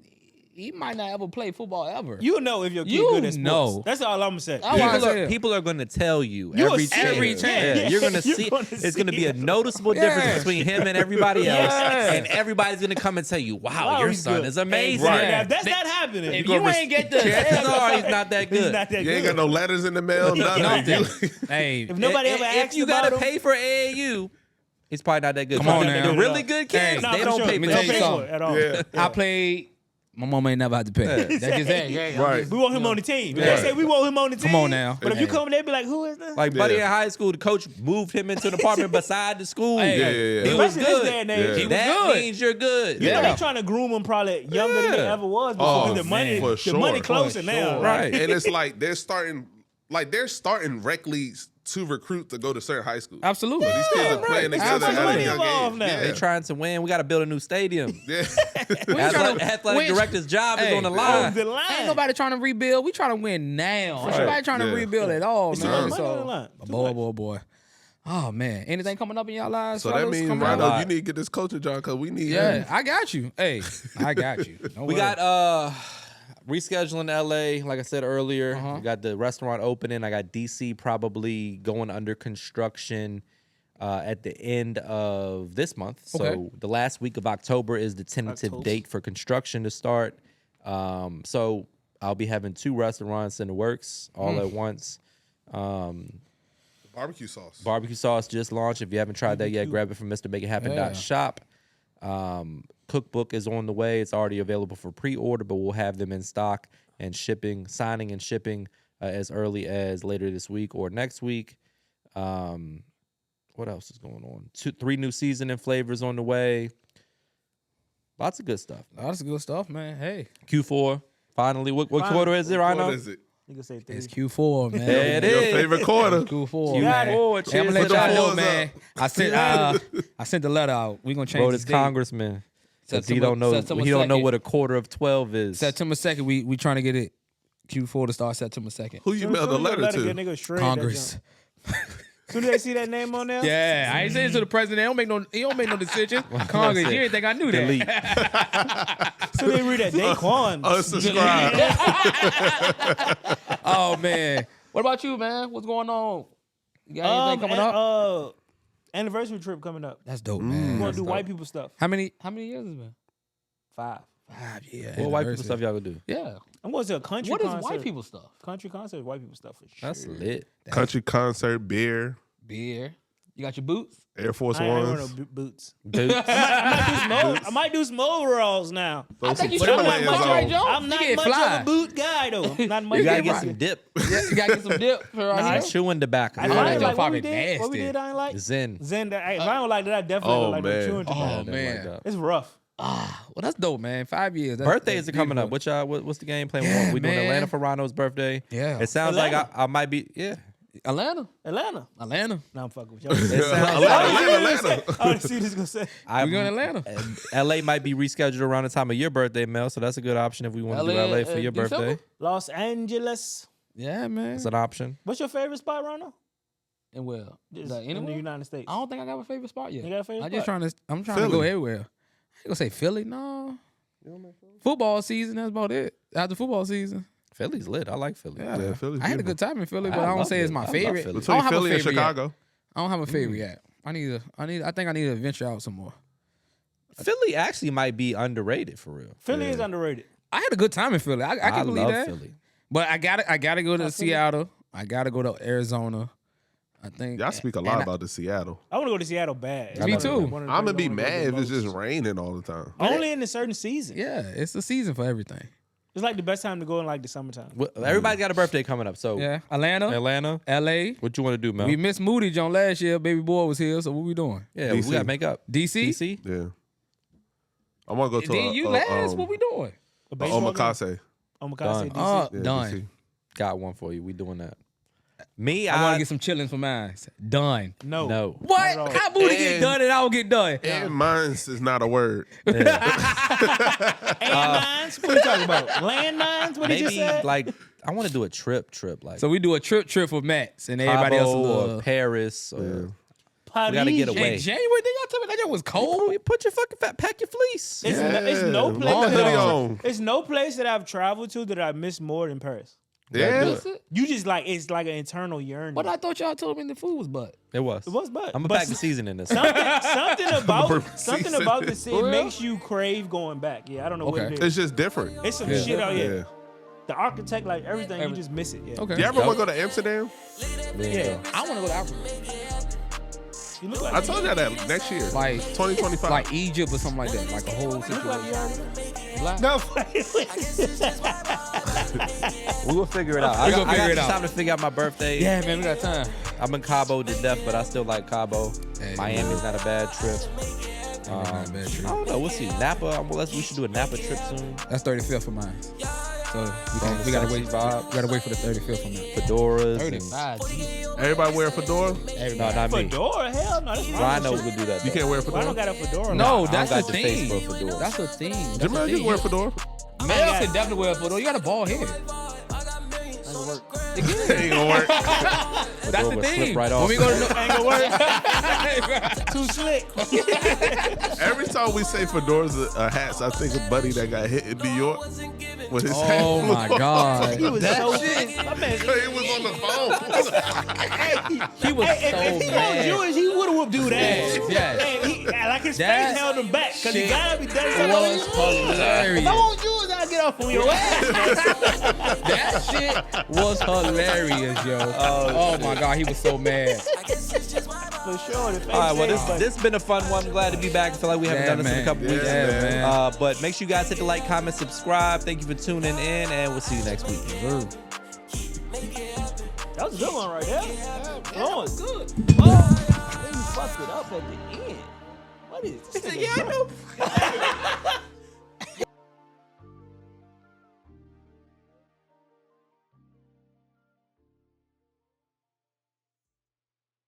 Speaker 2: He might not ever play football ever.
Speaker 3: You know if your kid
Speaker 2: You
Speaker 3: good at sports.
Speaker 2: know.
Speaker 3: That's all I'm gonna say.
Speaker 1: People are going to tell you
Speaker 3: You
Speaker 1: every
Speaker 3: will see
Speaker 1: every
Speaker 3: it.
Speaker 1: chance.
Speaker 3: Yeah.
Speaker 1: You're going to
Speaker 3: You're
Speaker 1: see.
Speaker 3: gonna
Speaker 1: It's going to
Speaker 3: see
Speaker 1: be a
Speaker 3: it.
Speaker 1: noticeable
Speaker 2: Yeah.
Speaker 1: difference between him and everybody else,
Speaker 2: Yeah.
Speaker 1: and everybody's going to come and tell you, "Wow,
Speaker 3: Wow,
Speaker 1: your
Speaker 3: he's
Speaker 1: son
Speaker 3: good.
Speaker 1: is amazing."
Speaker 3: Exactly.
Speaker 2: Right.
Speaker 3: Now, if that's not happening.
Speaker 2: If you ain't get the
Speaker 1: Chances are he's not that
Speaker 3: He's
Speaker 1: good.
Speaker 3: not that
Speaker 4: You ain't
Speaker 3: good.
Speaker 4: got no letters in the mail, nothing.
Speaker 2: nothing. Hey,
Speaker 3: If nobody ever
Speaker 1: If
Speaker 3: asks
Speaker 1: you
Speaker 3: about
Speaker 1: got to
Speaker 3: him,
Speaker 1: pay for AAU, he's probably not that good.
Speaker 2: Come on
Speaker 1: The
Speaker 2: now.
Speaker 1: really good kids,
Speaker 3: Nah,
Speaker 1: they
Speaker 3: for
Speaker 1: don't
Speaker 3: sure.
Speaker 1: pay
Speaker 2: Let me
Speaker 1: for
Speaker 2: tell
Speaker 3: Don't
Speaker 2: you
Speaker 3: pay
Speaker 1: shit.
Speaker 3: for
Speaker 2: something.
Speaker 3: it at all.
Speaker 4: Yeah.
Speaker 2: I played. My mama ain't never had to pay. That's just it.
Speaker 4: Right.
Speaker 3: We want him on the team.
Speaker 2: Yeah.
Speaker 3: They say we want him on the team.
Speaker 2: Come on now.
Speaker 3: But if you
Speaker 2: Hey.
Speaker 3: come there, be like, who is this?
Speaker 1: Like Buddy
Speaker 4: Yeah.
Speaker 1: in high school, the coach moved him into an apartment beside the school.
Speaker 2: Hey.
Speaker 4: Yeah.
Speaker 1: He was
Speaker 3: Especially this
Speaker 1: good.
Speaker 3: day and age.
Speaker 4: Yeah.
Speaker 2: He was
Speaker 1: That
Speaker 2: good.
Speaker 1: means you're good.
Speaker 3: You know
Speaker 2: Yeah.
Speaker 3: they trying to groom him probably younger than they
Speaker 1: Yeah.
Speaker 3: ever was before.
Speaker 4: Oh,
Speaker 3: 'Cause the money,
Speaker 4: for
Speaker 3: the money
Speaker 4: sure.
Speaker 3: closer
Speaker 2: For
Speaker 3: now.
Speaker 2: sure.
Speaker 1: Right.
Speaker 4: And it's like they're starting rec leagues to recruit to go to certain high schools.
Speaker 2: Absolutely.
Speaker 4: These kids are playing
Speaker 3: There's
Speaker 4: together
Speaker 3: so much
Speaker 4: at a
Speaker 3: money
Speaker 4: young
Speaker 3: involved
Speaker 4: age.
Speaker 3: now.
Speaker 4: Yeah.
Speaker 1: They trying to win. We got to build a new stadium.
Speaker 4: Yeah.
Speaker 1: Athletic director's job is on the
Speaker 3: On
Speaker 1: line.
Speaker 3: the line.
Speaker 2: Ain't nobody trying to rebuild. We trying to win now. Ain't
Speaker 4: Right.
Speaker 2: nobody trying to
Speaker 4: Yeah.
Speaker 2: rebuild at all,
Speaker 3: It's too
Speaker 2: man.
Speaker 3: much money on the line. Too
Speaker 2: Boy,
Speaker 3: much.
Speaker 2: boy. Oh man, anything coming up in y'all lives?
Speaker 4: So that
Speaker 2: fellas?
Speaker 4: means,
Speaker 2: Coming up?
Speaker 4: Rhino, you need to get this coaching job because we need
Speaker 2: Yeah,
Speaker 4: him.
Speaker 2: I got you. Hey, I got you. No
Speaker 1: We
Speaker 2: worries.
Speaker 1: got rescheduling LA, like I said earlier. We got the restaurant opening. I got DC probably going under construction at the end of this month. So
Speaker 2: Okay.
Speaker 1: the last week of October is the tentative date for construction to start. So I'll be having 2 restaurants in the works all at once.
Speaker 4: Barbecue sauce.
Speaker 1: Barbecue sauce just launched. If you haven't tried that yet, grab it from MrMakeItHappen.shop. Cookbook is on the way. It's already available for pre-order, but we'll have them in stock and signing and shipping as early as later this week or next week. What else is going on? 3 new seasoning flavors on the way. Lots of good stuff.
Speaker 2: That's good stuff, man. Hey,
Speaker 1: Q4, finally. What quarter is it, Rhino?
Speaker 4: What is it?
Speaker 3: Nigga say 3.
Speaker 2: it's Q4, man.
Speaker 1: There it
Speaker 4: Your
Speaker 1: is.
Speaker 4: favorite quarter.
Speaker 2: Q4,
Speaker 3: Got
Speaker 2: man.
Speaker 3: it.
Speaker 1: Q4,
Speaker 2: Hey, I'm
Speaker 1: cheers
Speaker 2: gonna let
Speaker 1: to
Speaker 2: y'all
Speaker 1: that.
Speaker 2: know,
Speaker 4: Fours
Speaker 2: man. I sent the letter out. We gonna change
Speaker 1: Bro,
Speaker 2: this
Speaker 1: this
Speaker 2: date.
Speaker 1: congressman. He
Speaker 2: September-
Speaker 1: don't know.
Speaker 2: September
Speaker 1: He don't know
Speaker 2: 2nd.
Speaker 1: what a quarter of 12 is.
Speaker 2: September 2nd. We trying to get it Q4 to start September 2nd.
Speaker 4: Who you mailed the letter
Speaker 3: Get
Speaker 4: to?
Speaker 3: nigga shred
Speaker 2: Congress.
Speaker 3: Soon as they see that name on there,
Speaker 2: Yeah, I ain't saying it to the president. He don't make no decision. Congress, you didn't think I knew that.
Speaker 1: Delete.
Speaker 3: soon they read that Daquan.
Speaker 4: Unsubscribe.
Speaker 2: Oh man, what about you, man? What's going on? You got anything coming up?
Speaker 3: Anniversary trip coming up.
Speaker 2: That's dope,
Speaker 3: We
Speaker 2: man.
Speaker 3: want to do white people stuff.
Speaker 2: How many years has it been?
Speaker 3: 5.
Speaker 2: 5 years.
Speaker 1: What white people stuff y'all gonna do?
Speaker 2: Yeah.
Speaker 3: I'm going to a country
Speaker 2: What is
Speaker 3: concert.
Speaker 2: white people stuff?
Speaker 3: Country concert, white people stuff for sure.
Speaker 1: That's lit.
Speaker 4: Country concert, beer.
Speaker 2: Beer. You got your boots?
Speaker 4: Air Force
Speaker 3: I ain't wearing
Speaker 4: Ones.
Speaker 3: no boots.
Speaker 1: Boots.
Speaker 3: I might do some overalls now.
Speaker 4: Throw some
Speaker 2: you should have
Speaker 4: Timberlands
Speaker 2: much right,
Speaker 4: on.
Speaker 2: Joe.
Speaker 3: I'm not much of a boot guy though. I'm not much.
Speaker 1: You gotta
Speaker 3: of a
Speaker 1: get
Speaker 3: boot
Speaker 1: some dip.
Speaker 2: Yeah, you gotta get some dip.
Speaker 1: Some chewing tobacco.
Speaker 3: If
Speaker 2: Oh,
Speaker 3: I
Speaker 2: that
Speaker 3: ain't
Speaker 2: joint
Speaker 3: like what
Speaker 2: probably
Speaker 3: we did, what we
Speaker 2: nasty.
Speaker 3: did, I ain't like.
Speaker 1: Zen.
Speaker 3: Zen. If I don't like that, I definitely don't like
Speaker 4: man.
Speaker 3: the chewing tobacco.
Speaker 2: Oh, man.
Speaker 1: Like
Speaker 3: It's rough.
Speaker 2: Well, that's dope, man. 5 years.
Speaker 1: Birthdays are coming up. What's the game plan?
Speaker 2: Yeah,
Speaker 1: we doing
Speaker 2: man.
Speaker 1: Atlanta for Ronno's birthday.
Speaker 2: Yeah.
Speaker 1: It sounds like
Speaker 3: Atlanta.
Speaker 1: I might be. Yeah.
Speaker 2: Atlanta.
Speaker 3: Atlanta.
Speaker 2: Atlanta.
Speaker 3: No, I'm fucking with you.
Speaker 1: It sounds
Speaker 4: Atlanta.
Speaker 3: I want to see what this gonna say.
Speaker 2: We going to Atlanta.
Speaker 1: LA might be rescheduled around the time of your birthday, Mel. So that's a good option if we want to do
Speaker 2: LA,
Speaker 1: LA for your
Speaker 2: December?
Speaker 1: birthday.
Speaker 3: Los Angeles.
Speaker 2: Yeah, man.
Speaker 1: It's an option.
Speaker 3: What's your favorite spot, Ronno?
Speaker 2: And well,
Speaker 3: Just
Speaker 2: like,
Speaker 3: in the
Speaker 2: anywhere?
Speaker 3: United States.
Speaker 2: I don't think I got a favorite spot yet.
Speaker 3: You got a favorite
Speaker 2: I'm just
Speaker 3: spot?
Speaker 2: I'm trying to go
Speaker 4: Philly.
Speaker 2: everywhere. I ain't gonna say Philly, no. Football season, that's about it. After football season.
Speaker 1: Philly's lit. I like Philly.
Speaker 4: Yeah, Philly's
Speaker 2: I had a
Speaker 4: beautiful.
Speaker 2: good time in Philly, but
Speaker 1: I
Speaker 2: I, don't
Speaker 1: love
Speaker 2: say it's
Speaker 1: it.
Speaker 2: my
Speaker 1: I love
Speaker 2: favorite.
Speaker 1: Philly.
Speaker 2: I
Speaker 4: Between
Speaker 2: don't have a
Speaker 4: Philly and
Speaker 2: favorite yet.
Speaker 4: Chicago.
Speaker 2: I don't have a favorite yet. I think I need to venture out some more.
Speaker 1: Philly actually might be underrated for real.
Speaker 3: Philly is underrated.
Speaker 2: I had a good time in Philly. I can believe
Speaker 1: love
Speaker 2: that.
Speaker 1: Philly.
Speaker 2: But I gotta go to Seattle. I gotta go to Arizona. I think
Speaker 4: Y'all speak a lot about the Seattle.
Speaker 3: I want to go to Seattle bad.
Speaker 2: Me too.
Speaker 3: One of the
Speaker 4: I'm gonna
Speaker 3: things
Speaker 4: be
Speaker 3: I wanna go
Speaker 4: mad
Speaker 3: do
Speaker 4: if it's
Speaker 3: most.
Speaker 4: just raining all the time.
Speaker 3: Only in a certain season.
Speaker 2: Yeah, it's the season for everything.
Speaker 3: It's like the best time to go in like the summertime.
Speaker 1: Well, everybody's got a birthday coming up. So
Speaker 2: Yeah, Atlanta,
Speaker 1: Atlanta,
Speaker 2: LA.
Speaker 1: what you want to do, Mel?
Speaker 2: We missed Moody John last year. Baby boy was here, so what we doing?
Speaker 1: yeah,
Speaker 4: DC.
Speaker 1: we got to make up.
Speaker 2: DC.
Speaker 1: DC?
Speaker 4: Yeah. I want to go to
Speaker 2: Then you last. What we doing?
Speaker 3: A baseball game?
Speaker 4: Omakase.
Speaker 3: Omakase,
Speaker 1: Done.
Speaker 3: DC.
Speaker 4: Yeah,
Speaker 2: Done.
Speaker 4: DC.
Speaker 1: Got one for you. We doing that. Me,
Speaker 2: I want to get some chillings for mine. Done.
Speaker 3: No.
Speaker 1: No.
Speaker 2: What?
Speaker 3: Not at all.
Speaker 2: How Moody get
Speaker 4: And-
Speaker 2: done and I will get done?
Speaker 4: And mines is not a word.
Speaker 3: Landmines? What are you talking about? Landmines? What did you
Speaker 1: Maybe
Speaker 3: say?
Speaker 1: like I want to do a trip like
Speaker 2: So we do a trip for Matt's and everybody else.
Speaker 1: Cabo
Speaker 2: A
Speaker 1: or
Speaker 2: little.
Speaker 1: Paris. Or,
Speaker 3: Paris.
Speaker 1: gotta get
Speaker 2: In
Speaker 1: away.
Speaker 2: January, they y'all tell me that joint was cold.
Speaker 1: you put your fucking pack your fleece.
Speaker 3: It's no place.
Speaker 4: Long
Speaker 3: that
Speaker 4: hoodie
Speaker 3: I've-
Speaker 4: on.
Speaker 3: It's no place that I've traveled to that I miss more than Paris.
Speaker 4: Yeah.
Speaker 2: That's it.
Speaker 3: You just like it's like an internal yearning.
Speaker 2: But I thought y'all told me the food was butt.
Speaker 1: It was.
Speaker 3: It was, but
Speaker 1: I'm gonna
Speaker 3: but
Speaker 1: pack the season in this.
Speaker 3: something about
Speaker 4: season.
Speaker 3: the city
Speaker 2: For real?
Speaker 3: makes you crave going back. Yeah, I don't know what
Speaker 2: Okay.
Speaker 3: it is.
Speaker 4: It's just different.
Speaker 3: It's some shit out here.
Speaker 4: Yeah.
Speaker 3: The architect, like everything, you just miss it. Yeah.
Speaker 2: Okay.
Speaker 4: You ever want to go to Amsterdam?
Speaker 3: Yeah.
Speaker 2: I want to go to Africa,
Speaker 3: You look like
Speaker 4: I told you that next year.
Speaker 2: like
Speaker 4: 2025.
Speaker 2: like Egypt or something like that, like a whole
Speaker 3: you look like you
Speaker 2: situation.
Speaker 3: already.
Speaker 2: Black.
Speaker 3: No,
Speaker 1: We will figure it out.
Speaker 2: We gonna
Speaker 1: I
Speaker 2: figure
Speaker 1: got
Speaker 2: it out.
Speaker 1: time to figure out my birthday.
Speaker 2: Yeah, man, we got time.
Speaker 1: I'm in Cabo to death, but I still like Cabo.
Speaker 2: Hey,
Speaker 1: Miami's not a bad trip.
Speaker 2: Not a bad trip.
Speaker 1: I don't know. We'll see. Napa. We should do a Napa trip soon.
Speaker 2: That's 35th for mine. So we gotta wait. We gotta wait for the 35th for mine.
Speaker 1: Fedoras.
Speaker 2: 35. Jesus.
Speaker 4: Everybody wear a fedora?
Speaker 1: No, not me.
Speaker 3: fedora? Hell no, that's
Speaker 1: Rhino
Speaker 3: shit.
Speaker 1: would do that.
Speaker 4: You can't wear a
Speaker 3: I don't
Speaker 4: fedora?
Speaker 3: got a fedora.
Speaker 2: No,
Speaker 1: I
Speaker 2: that's
Speaker 1: don't
Speaker 2: the
Speaker 1: got the face
Speaker 2: thing.
Speaker 1: for a fedora.
Speaker 2: That's the thing. That's
Speaker 4: Jamal,
Speaker 2: the
Speaker 4: you
Speaker 2: thing.
Speaker 4: can wear a fedora.
Speaker 2: Male can definitely wear a fedora. You got a bald head.
Speaker 4: It ain't gonna work.
Speaker 2: That's the
Speaker 1: Fedora
Speaker 2: thing.
Speaker 1: slip right
Speaker 2: When
Speaker 1: off.
Speaker 2: we go to
Speaker 3: Ain't gonna work. Too slick.
Speaker 4: Every time we say fedoras or hats, I think of Buddy that got hit in New York with his hat.
Speaker 2: Oh my God.
Speaker 3: He was so pissed. My man,
Speaker 4: He was on the phone.
Speaker 2: He was
Speaker 3: if
Speaker 2: so
Speaker 3: he was
Speaker 2: mad.
Speaker 3: Jewish, he would have whooped dude ass.
Speaker 2: Yes.
Speaker 3: Hey, like his
Speaker 2: That
Speaker 3: face held him back because he
Speaker 2: shit
Speaker 3: gotta be done.
Speaker 2: It was hilarious.
Speaker 3: If I want Jews, I'll get off on your ass.
Speaker 2: That shit was hilarious, yo. Oh my God, he was so mad.
Speaker 3: For sure. The face
Speaker 1: All right, well,
Speaker 3: said,
Speaker 1: this has been a fun one. I'm glad to be back. I feel like we haven't
Speaker 2: Yeah,
Speaker 1: done this in a
Speaker 2: man.
Speaker 1: couple weeks.
Speaker 2: Yeah, man.
Speaker 1: But make sure you guys hit the like, comment, subscribe. Thank you for tuning in, and we'll see you next week.
Speaker 3: that was a good one right there. That was good. Oh, you fucked it up at the end. What is this? Yeah, I know.